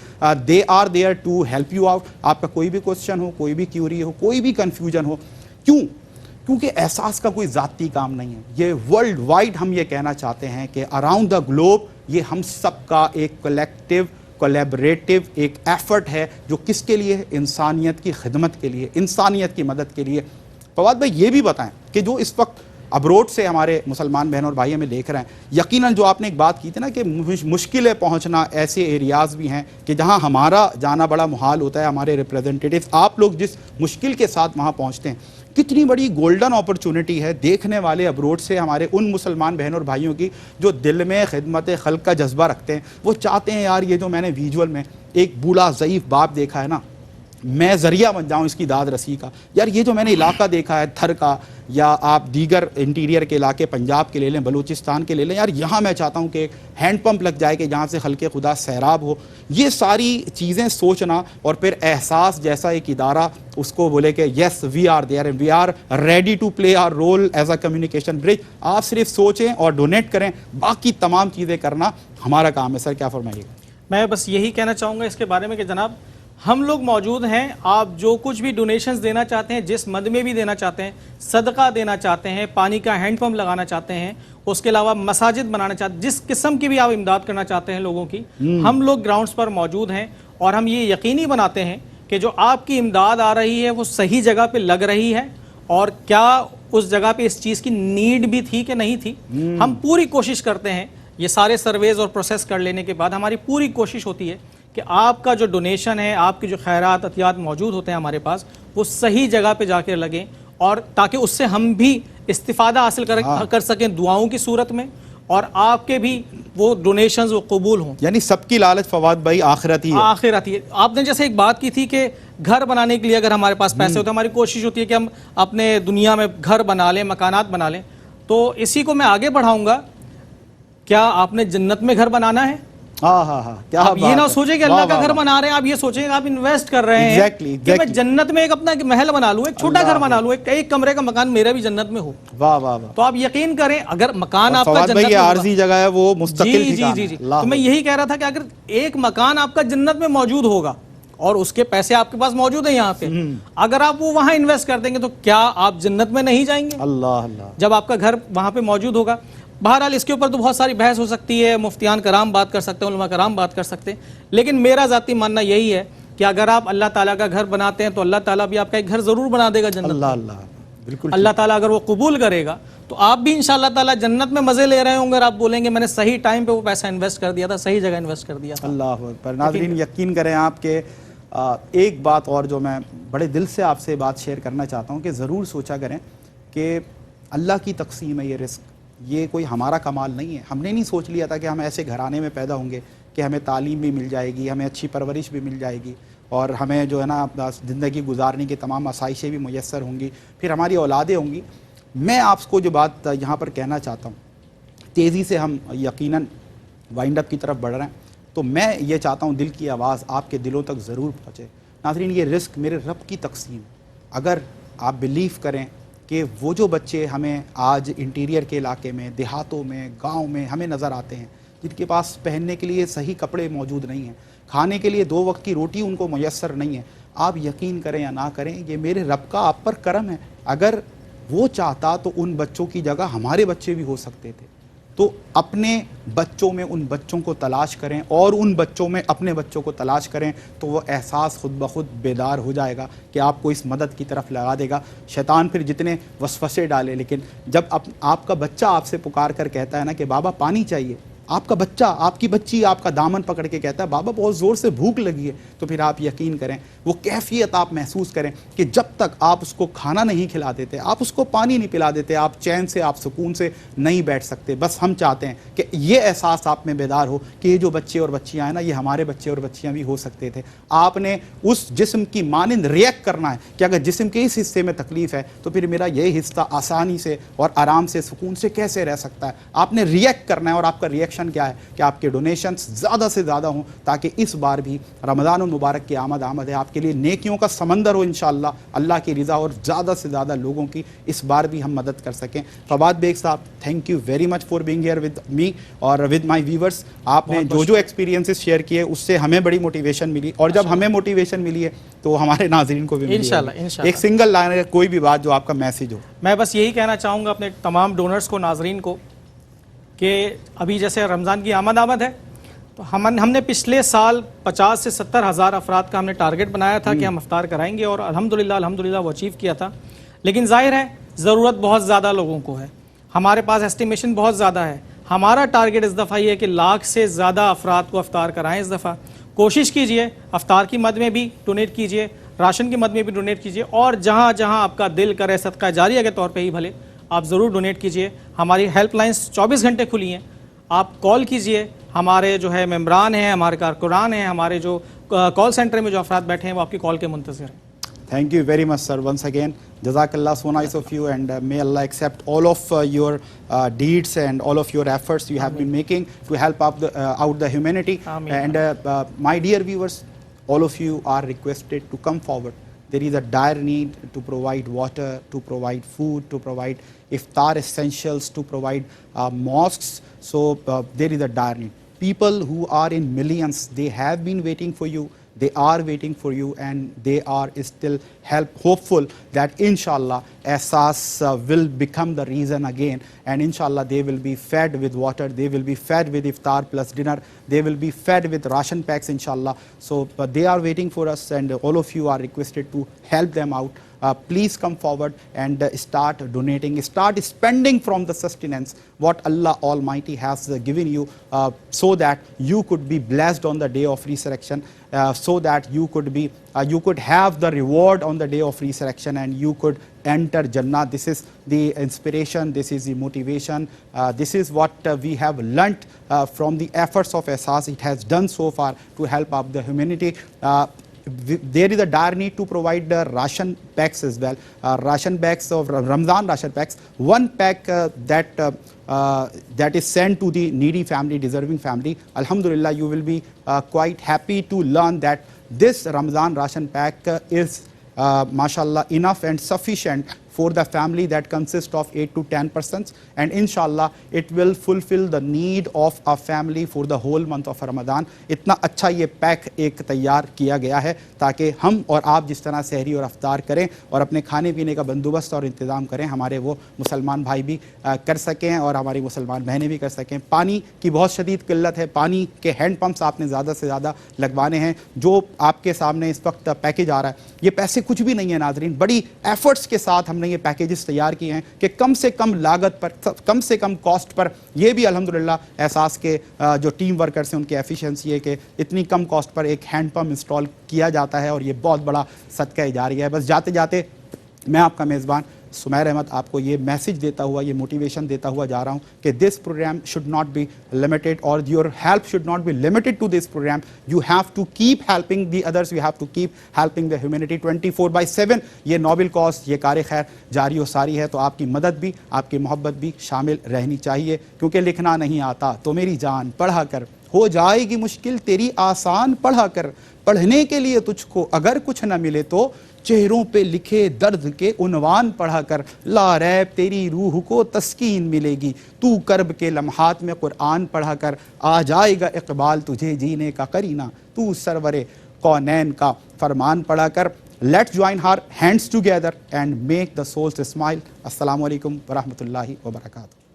they are there to help you out. آپ کا کوئی بھی کوسچن ہو, کوئی بھی کیوری ہو, کوئی بھی کنفیوژن ہو, کیونکہ احساس کا کوئی ذاتی کام نہیں ہے. یہ ورلڈ وائڈ ہم یہ کہنا چاہتے ہیں کہ اراؤنڈ دا گلوب یہ ہم سب کا ایک کلیکٹیو کولیبریٹیو ایک ایفرٹ ہے جو کس کے لیے, انسانیت کی خدمت کے لیے, انسانیت کی مدد کے لیے. فواد بھائی یہ بھی بتائیں کہ جو اس وقت ابروڈ سے ہمارے مسلمان بہن اور بھائی ہمیں دیکھ رہے ہیں، یقیناً جو آپ نے ایک بات کی تھی نا کہ مشکل ہے پہنچنا، ایسے ایریاز بھی ہیں کہ جہاں ہمارا جانا بڑا محال ہوتا ہے، ہمارے ریپریزنٹیٹیوز آپ لوگ جس مشکل کے ساتھ وہاں پہنچتے ہیں، کتنی بڑی گولڈن اپرچونٹی ہے دیکھنے والے ابروڈ سے ہمارے ان مسلمان بہن اور بھائیوں کی جو دل میں خدمت خلق کا جذبہ رکھتے ہیں، وہ چاہتے ہیں یار یہ جو میں نے ویژول میں ایک بوڑھا ضعیف باپ دیکھا ہے نا، میں ذریعہ بن جاؤں اس کی داد رسی کا، یار یہ جو میں نے علاقہ دیکھا ہے تھر کا، یا آپ دیگر انٹیریئر کے علاقے پنجاب کے لے لیں، بلوچستان کے لے لیں، یار یہاں میں چاہتا ہوں کہ ایک ہینڈ پمپ لگ جائے کہ جہاں سے خلق خدا سیراب ہو. یہ ساری چیزیں سوچنا اور پھر احساس جیسا ایک ادارہ اس کو بولے کہ yes we are there and we are ready to play our role as a communication bridge. آپ صرف سوچیں اور ڈونیٹ کریں، باقی تمام چیزیں کرنا ہمارا کام ہے. سر کیا فرمائیے گا؟ میں بس یہی کہنا چاہوں گا اس کے بارے میں کہ جناب ہم لوگ موجود ہیں، آپ جو کچھ بھی ڈونیشنز دینا چاہتے ہیں، جس مد میں بھی دینا چاہتے ہیں، صدقہ دینا چاہتے ہیں، پانی کا ہینڈ پمپ لگانا چاہتے ہیں، اس کے علاوہ مساجد بنانا چاہتے ہیں، جس قسم کی بھی آپ امداد کرنا چاہتے ہیں لوگوں کی، ہم لوگ گراؤنڈز پر موجود ہیں. اور ہم یہ یقینی بناتے ہیں کہ جو آپ کی امداد آ رہی ہے وہ صحیح جگہ پہ لگ رہی ہے، اور کیا اس جگہ پہ اس چیز کی نیڈ بھی تھی کہ نہیں تھی. ہم پوری کوشش کرتے ہیں، یہ سارے سرویز اور پروسیس کر لینے کے بعد ہماری پوری کوشش ہوتی ہے کہ آپ کا جو ڈونیشن ہے، آپ کے جو خیرات عطیات موجود ہوتے ہیں ہمارے پاس، وہ صحیح جگہ پہ جا کے لگیں، اور تاکہ اس سے ہم بھی استفادہ حاصل کر سکیں دعاؤں کی صورت میں، اور آپ کے بھی وہ ڈونیشنز وہ قبول ہوں. یعنی سب کی لالچ فواد بھائی آخرتی ہے. آخرتی ہے. آپ نے جیسے ایک بات کی تھی کہ گھر بنانے کے لیے اگر ہمارے پاس پیسے ہوتے ہیں، ہماری کوشش ہوتی ہے کہ ہم اپنے دنیا میں گھر بنا لیں، مکانات بنا لیں. تو اسی کو میں آگے بڑھاؤں گا، کیا آپ نے جنت میں گھر بنانا ہے؟ کیا آپ یہ نہ سوچیں کہ اللہ کا گھر بنا رہے ہیں، آپ یہ سوچیں کہ آپ انویسٹ کر رہے ہیں کہ میں جنت میں ایک اپنا محل بنا لوں، ایک چھوٹا گھر بنا لوں، ایک کمرے کا مکان میرا بھی جنت میں ہو. واہ واہ واہ. تو آپ یقین کریں اگر مکان آپ کا جنت میں عارضی جگہ ہے وہ مستقل ٹھکانہ. جی تو میں یہی کہہ رہا تھا کہ اگر ایک مکان آپ کا جنت میں موجود ہوگا اور اس کے پیسے آپ کے پاس موجود ہیں یہاں پہ، اگر آپ وہ وہاں انویسٹ کر دیں گے تو کیا آپ جنت میں نہیں جائیں گے؟ اللہ اللہ. جب آپ کا گھر وہاں پہ موجود ہوگا. بہرحال اس کے اوپر تو بہت ساری بحث ہو سکتی ہے، مفتیان کرام بات کر سکتے ہیں، علماء کرام بات کر سکتے ہیں، لیکن میرا ذاتی ماننا یہی ہے کہ اگر آپ اللہ تعالیٰ کا گھر بناتے ہیں تو اللہ تعالیٰ بھی آپ کا ایک گھر ضرور بنا دے گا جنت. اللہ اللہ بالکل. اللہ تعالیٰ اگر وہ قبول کرے گا تو آپ بھی انشاءاللہ تعالیٰ جنت میں مزے لے رہے ہوں گے، اور آپ بولیں گے میں نے صحیح ٹائم پہ وہ پیسہ انویسٹ کر دیا تھا، صحیح جگہ انویسٹ کر دیا تھا. اللہ اکبر. ناظرین یقین کریں آپ کے ایک بات اور جو میں بڑے دل سے آپ سے بات شیئر کرنا چاہتا ہوں کہ ضرور سوچا کریں کہ اللہ کی تقسیم ہے یہ رزق، یہ کوئی ہمارا کمال نہیں ہے. ہم نے نہیں سوچ لیا تھا کہ ہم ایسے گھرانے میں پیدا ہوں گے کہ ہمیں تعلیم بھی مل جائے گی، ہمیں اچھی پرورش بھی مل جائے گی، اور ہمیں جو ہے نا زندگی گزارنے کی تمام آسائشیں بھی میسر ہوں گی، پھر ہماری اولادیں ہوں گی. میں آپ کو جو بات یہاں پر کہنا چاہتا ہوں، تیزی سے ہم یقیناً وائنڈ اپ کی طرف بڑھ رہے ہیں، تو میں یہ چاہتا ہوں دل کی آواز آپ کے دلوں تک ضرور پہنچے. ناظرین یہ رزق میرے رب کی تقسیم. اگر آپ بلیو کریں کہ وہ جو بچے ہمیں آج انٹیریئر کے علاقے میں، دیہاتوں میں، گاؤں میں ہمیں نظر آتے ہیں، جن کے پاس پہننے کے لیے صحیح کپڑے موجود نہیں ہیں، کھانے کے لیے 2 وقت کی روٹی ان کو میسر نہیں ہے، آپ یقین کریں یا نہ کریں یہ میرے رب کا آپ پر کرم ہے. اگر وہ چاہتا تو ان بچوں کی جگہ ہمارے بچے بھی ہو سکتے تھے. تو اپنے بچوں میں ان بچوں کو تلاش کریں، اور ان بچوں میں اپنے بچوں کو تلاش کریں، تو وہ احساس خود بخود بیدار ہو جائے گا کہ آپ کو اس مدد کی طرف لگا دے گا. شیطان پھر جتنے وسوسے ڈالے، لیکن جب آپ کا بچہ آپ سے پکار کر کہتا ہے نا کہ بابا پانی چاہیے، آپ کا بچہ، آپ کی بچی آپ کا دامن پکڑ کے کہتا ہے بابا بہت زور سے بھوک لگی ہے، تو پھر آپ یقین کریں وہ کیفیت آپ محسوس کریں کہ جب تک آپ اس کو کھانا نہیں کھلا دیتے، آپ اس کو پانی نہیں پلا دیتے، آپ چین سے، آپ سکون سے نہیں بیٹھ سکتے. بس ہم چاہتے ہیں کہ یہ احساس آپ میں بیدار ہو کہ یہ جو بچے اور بچیاں ہیں نا، یہ ہمارے بچے اور بچیاں بھی ہو سکتے تھے. آپ نے اس جسم کی مانند ریئیکٹ کرنا ہے کہ اگر جسم کے اس حصے میں تکلیف ہے تو پھر میرا یہ حصہ آسانی سے اور آرام سے، سکون سے کیسے رہ سکتا ہے. آپ نے ریئیکٹ کرنا ہے، اور آپ کا ریئیکشن کیا ہے کہ آپ کے ڈونیشنز زیادہ سے زیادہ ہوں، تاکہ اس بار بھی رمضان المبارک کی آمد ہے، آپ کے لیے نیکیوں کا سمندر ہو انشاءاللہ، اللہ کی رضا، اور زیادہ سے زیادہ لوگوں کی اس بار بھی ہم مدد کر سکیں. فواد بیگ صاحب thank you very much for being here with me اور ود مائی ویورز. آپ نے جو ایکسپیرینسز شیئر کیے اس سے ہمیں بڑی موٹیویشن ملی، اور جب ہمیں موٹیویشن ملی ہے تو ہمارے ناظرین کو بھی ملی. انشاءاللہ ایک سنگل لائن ہے، کوئی بھی بات جو آپ کا میسیج ہو. میں بس یہی کہنا چاہوں گا اپنے تمام ڈونرز کو، ناظرین کو، کہ ابھی جیسے رمضان کی آمد ہے، تو ہم نے پچھلے سال 50 سے 70 ہزار افراد کا ہم نے ٹارگٹ بنایا تھا کہ ہم افطار کرائیں گے، اور الحمدللہ وہ اچیو کیا تھا. لیکن ظاہر ہے ضرورت بہت زیادہ لوگوں کو ہے. ہمارے پاس ایسٹیمیشن بہت زیادہ ہے. ہمارا ٹارگٹ اس دفعہ یہ ہے کہ 1,00,000 سے زیادہ افراد کو افطار کرائیں. اس دفعہ کوشش کیجئے افطار کی مد میں بھی ڈونیٹ کیجئے, راشن کی مد میں بھی ڈونیٹ کیجئے, اور جہاں جہاں آپ کا دل کرے صدقہ جاریہ کے طور پہ ہی بھلے آپ ضرور ڈونیٹ کیجئے. ہماری ہیلپ لائنز 24 گھنٹے کھلی ہیں, آپ کال کیجئے. ہمارے جو ہے ممبران ہیں, ہمارے کارکنان ہیں, ہمارے جو کال سینٹر میں جو افراد بیٹھے ہیں وہ آپ کی کال کے منتظر ہیں. Thank you very much, sir. Once again, Jazakallah, so nice of you, and may Allah accept all of your deeds and all of your efforts you have been making to help out the humanity. Ameen. And my dear viewers, all of you are requested to come forward. There is a dire need to provide water, to provide food, to provide iftar essentials, to provide mosques. So there is a dire need. People who are in millions, they have been waiting for you. They are waiting for you, and they are still hopeful that inshallah Ehsaas will become the reason again, and inshallah they will be fed with water, they will be fed with iftar plus dinner, they will be fed with ration packs inshallah. So they are waiting for us, and all of you are requested to help them out. Please come forward and start donating, start spending from the sustenance what Allah Almighty has given you, so that you could be blessed on the day of resurrection, so that you could have the reward on the day of resurrection, and you could enter Jannah. This is the inspiration, this is the motivation, this is what we have learnt from the efforts of Ehsaas. It has done so far to help out the humanity. There is a dire need to provide ration packs as well. Ration packs of Ramzan ration packs. One pack that is sent to the needy family, deserving family. Alhamdulillah, you will be quite happy to learn that this Ramzan ration pack is mashallah enough and sufficient for the family that consists of 8 to 10 persons, and inshallah it will fulfill the need of a family for the whole month of Ramadan. اتنا اچھا یہ pack ایک تیار کیا گیا ہے تاکہ ہم اور آپ جس طرح سحری اور افطار کریں اور اپنے کھانے پینے کا بندوبست اور انتظام کریں, ہمارے وہ مسلمان بھائی بھی کر سکیں اور ہماری مسلمان بہنیں بھی کر سکیں. پانی کی بہت شدید قلت ہے, پانی کے ہینڈ پمپس آپ نے زیادہ سے زیادہ لگوانے ہیں. جو آپ کے سامنے اس وقت پیکیج آ رہا ہے, یہ پیسے کچھ بھی نہیں ہیں ناظرین, بڑی ایفرٹس کے ساتھ ہم نے یہ پیکیجز تیار کیے ہیں کہ کم سے کم لاگت پر, کم سے کم کاسٹ پر, یہ بھی الحمدللہ احساس کے جو ٹیم ورکرز ہیں ان کی ایفیشنسی ہے کہ اتنی کم کاسٹ پر ایک ہینڈ پمپ انسٹال کیا جاتا ہے, اور یہ بہت بڑا صدقہ جاریہ ہے. بس جاتے جاتے میں آپ کا میزبان سمیر احمد آپ کو یہ میسج دیتا ہوا, یہ موٹیویشن دیتا ہوا جا رہا ہوں کہ this programme should not be limited, اور your help should not be limited to this programme. You have to keep helping the others, you have to keep helping the humanity 24/7. یہ نوبل کاز, یہ کار خیر جاری و ساری ہے, تو آپ کی مدد بھی, آپ کی محبت بھی شامل رہنی چاہیے. کیونکہ لکھنا نہیں آتا تو میری جان پڑھا کر, ہو جائے گی مشکل تیری آسان پڑھا کر. پڑھنے کے لیے تجھ کو اگر کچھ نہ ملے تو چہروں پہ لکھے درد کے عنوان پڑھا کر. لا ریب تیری روح کو تسکین ملے گی, تو کرب کے لمحات میں قرآن پڑھا کر. آ جائے گا اقبال تجھے جینے کا قرینہ, تو سرور کونین کا فرمان پڑھا کر. Let's join our hands together and make the souls smile. السلام علیکم ورحمۃ اللہ وبرکاتہ.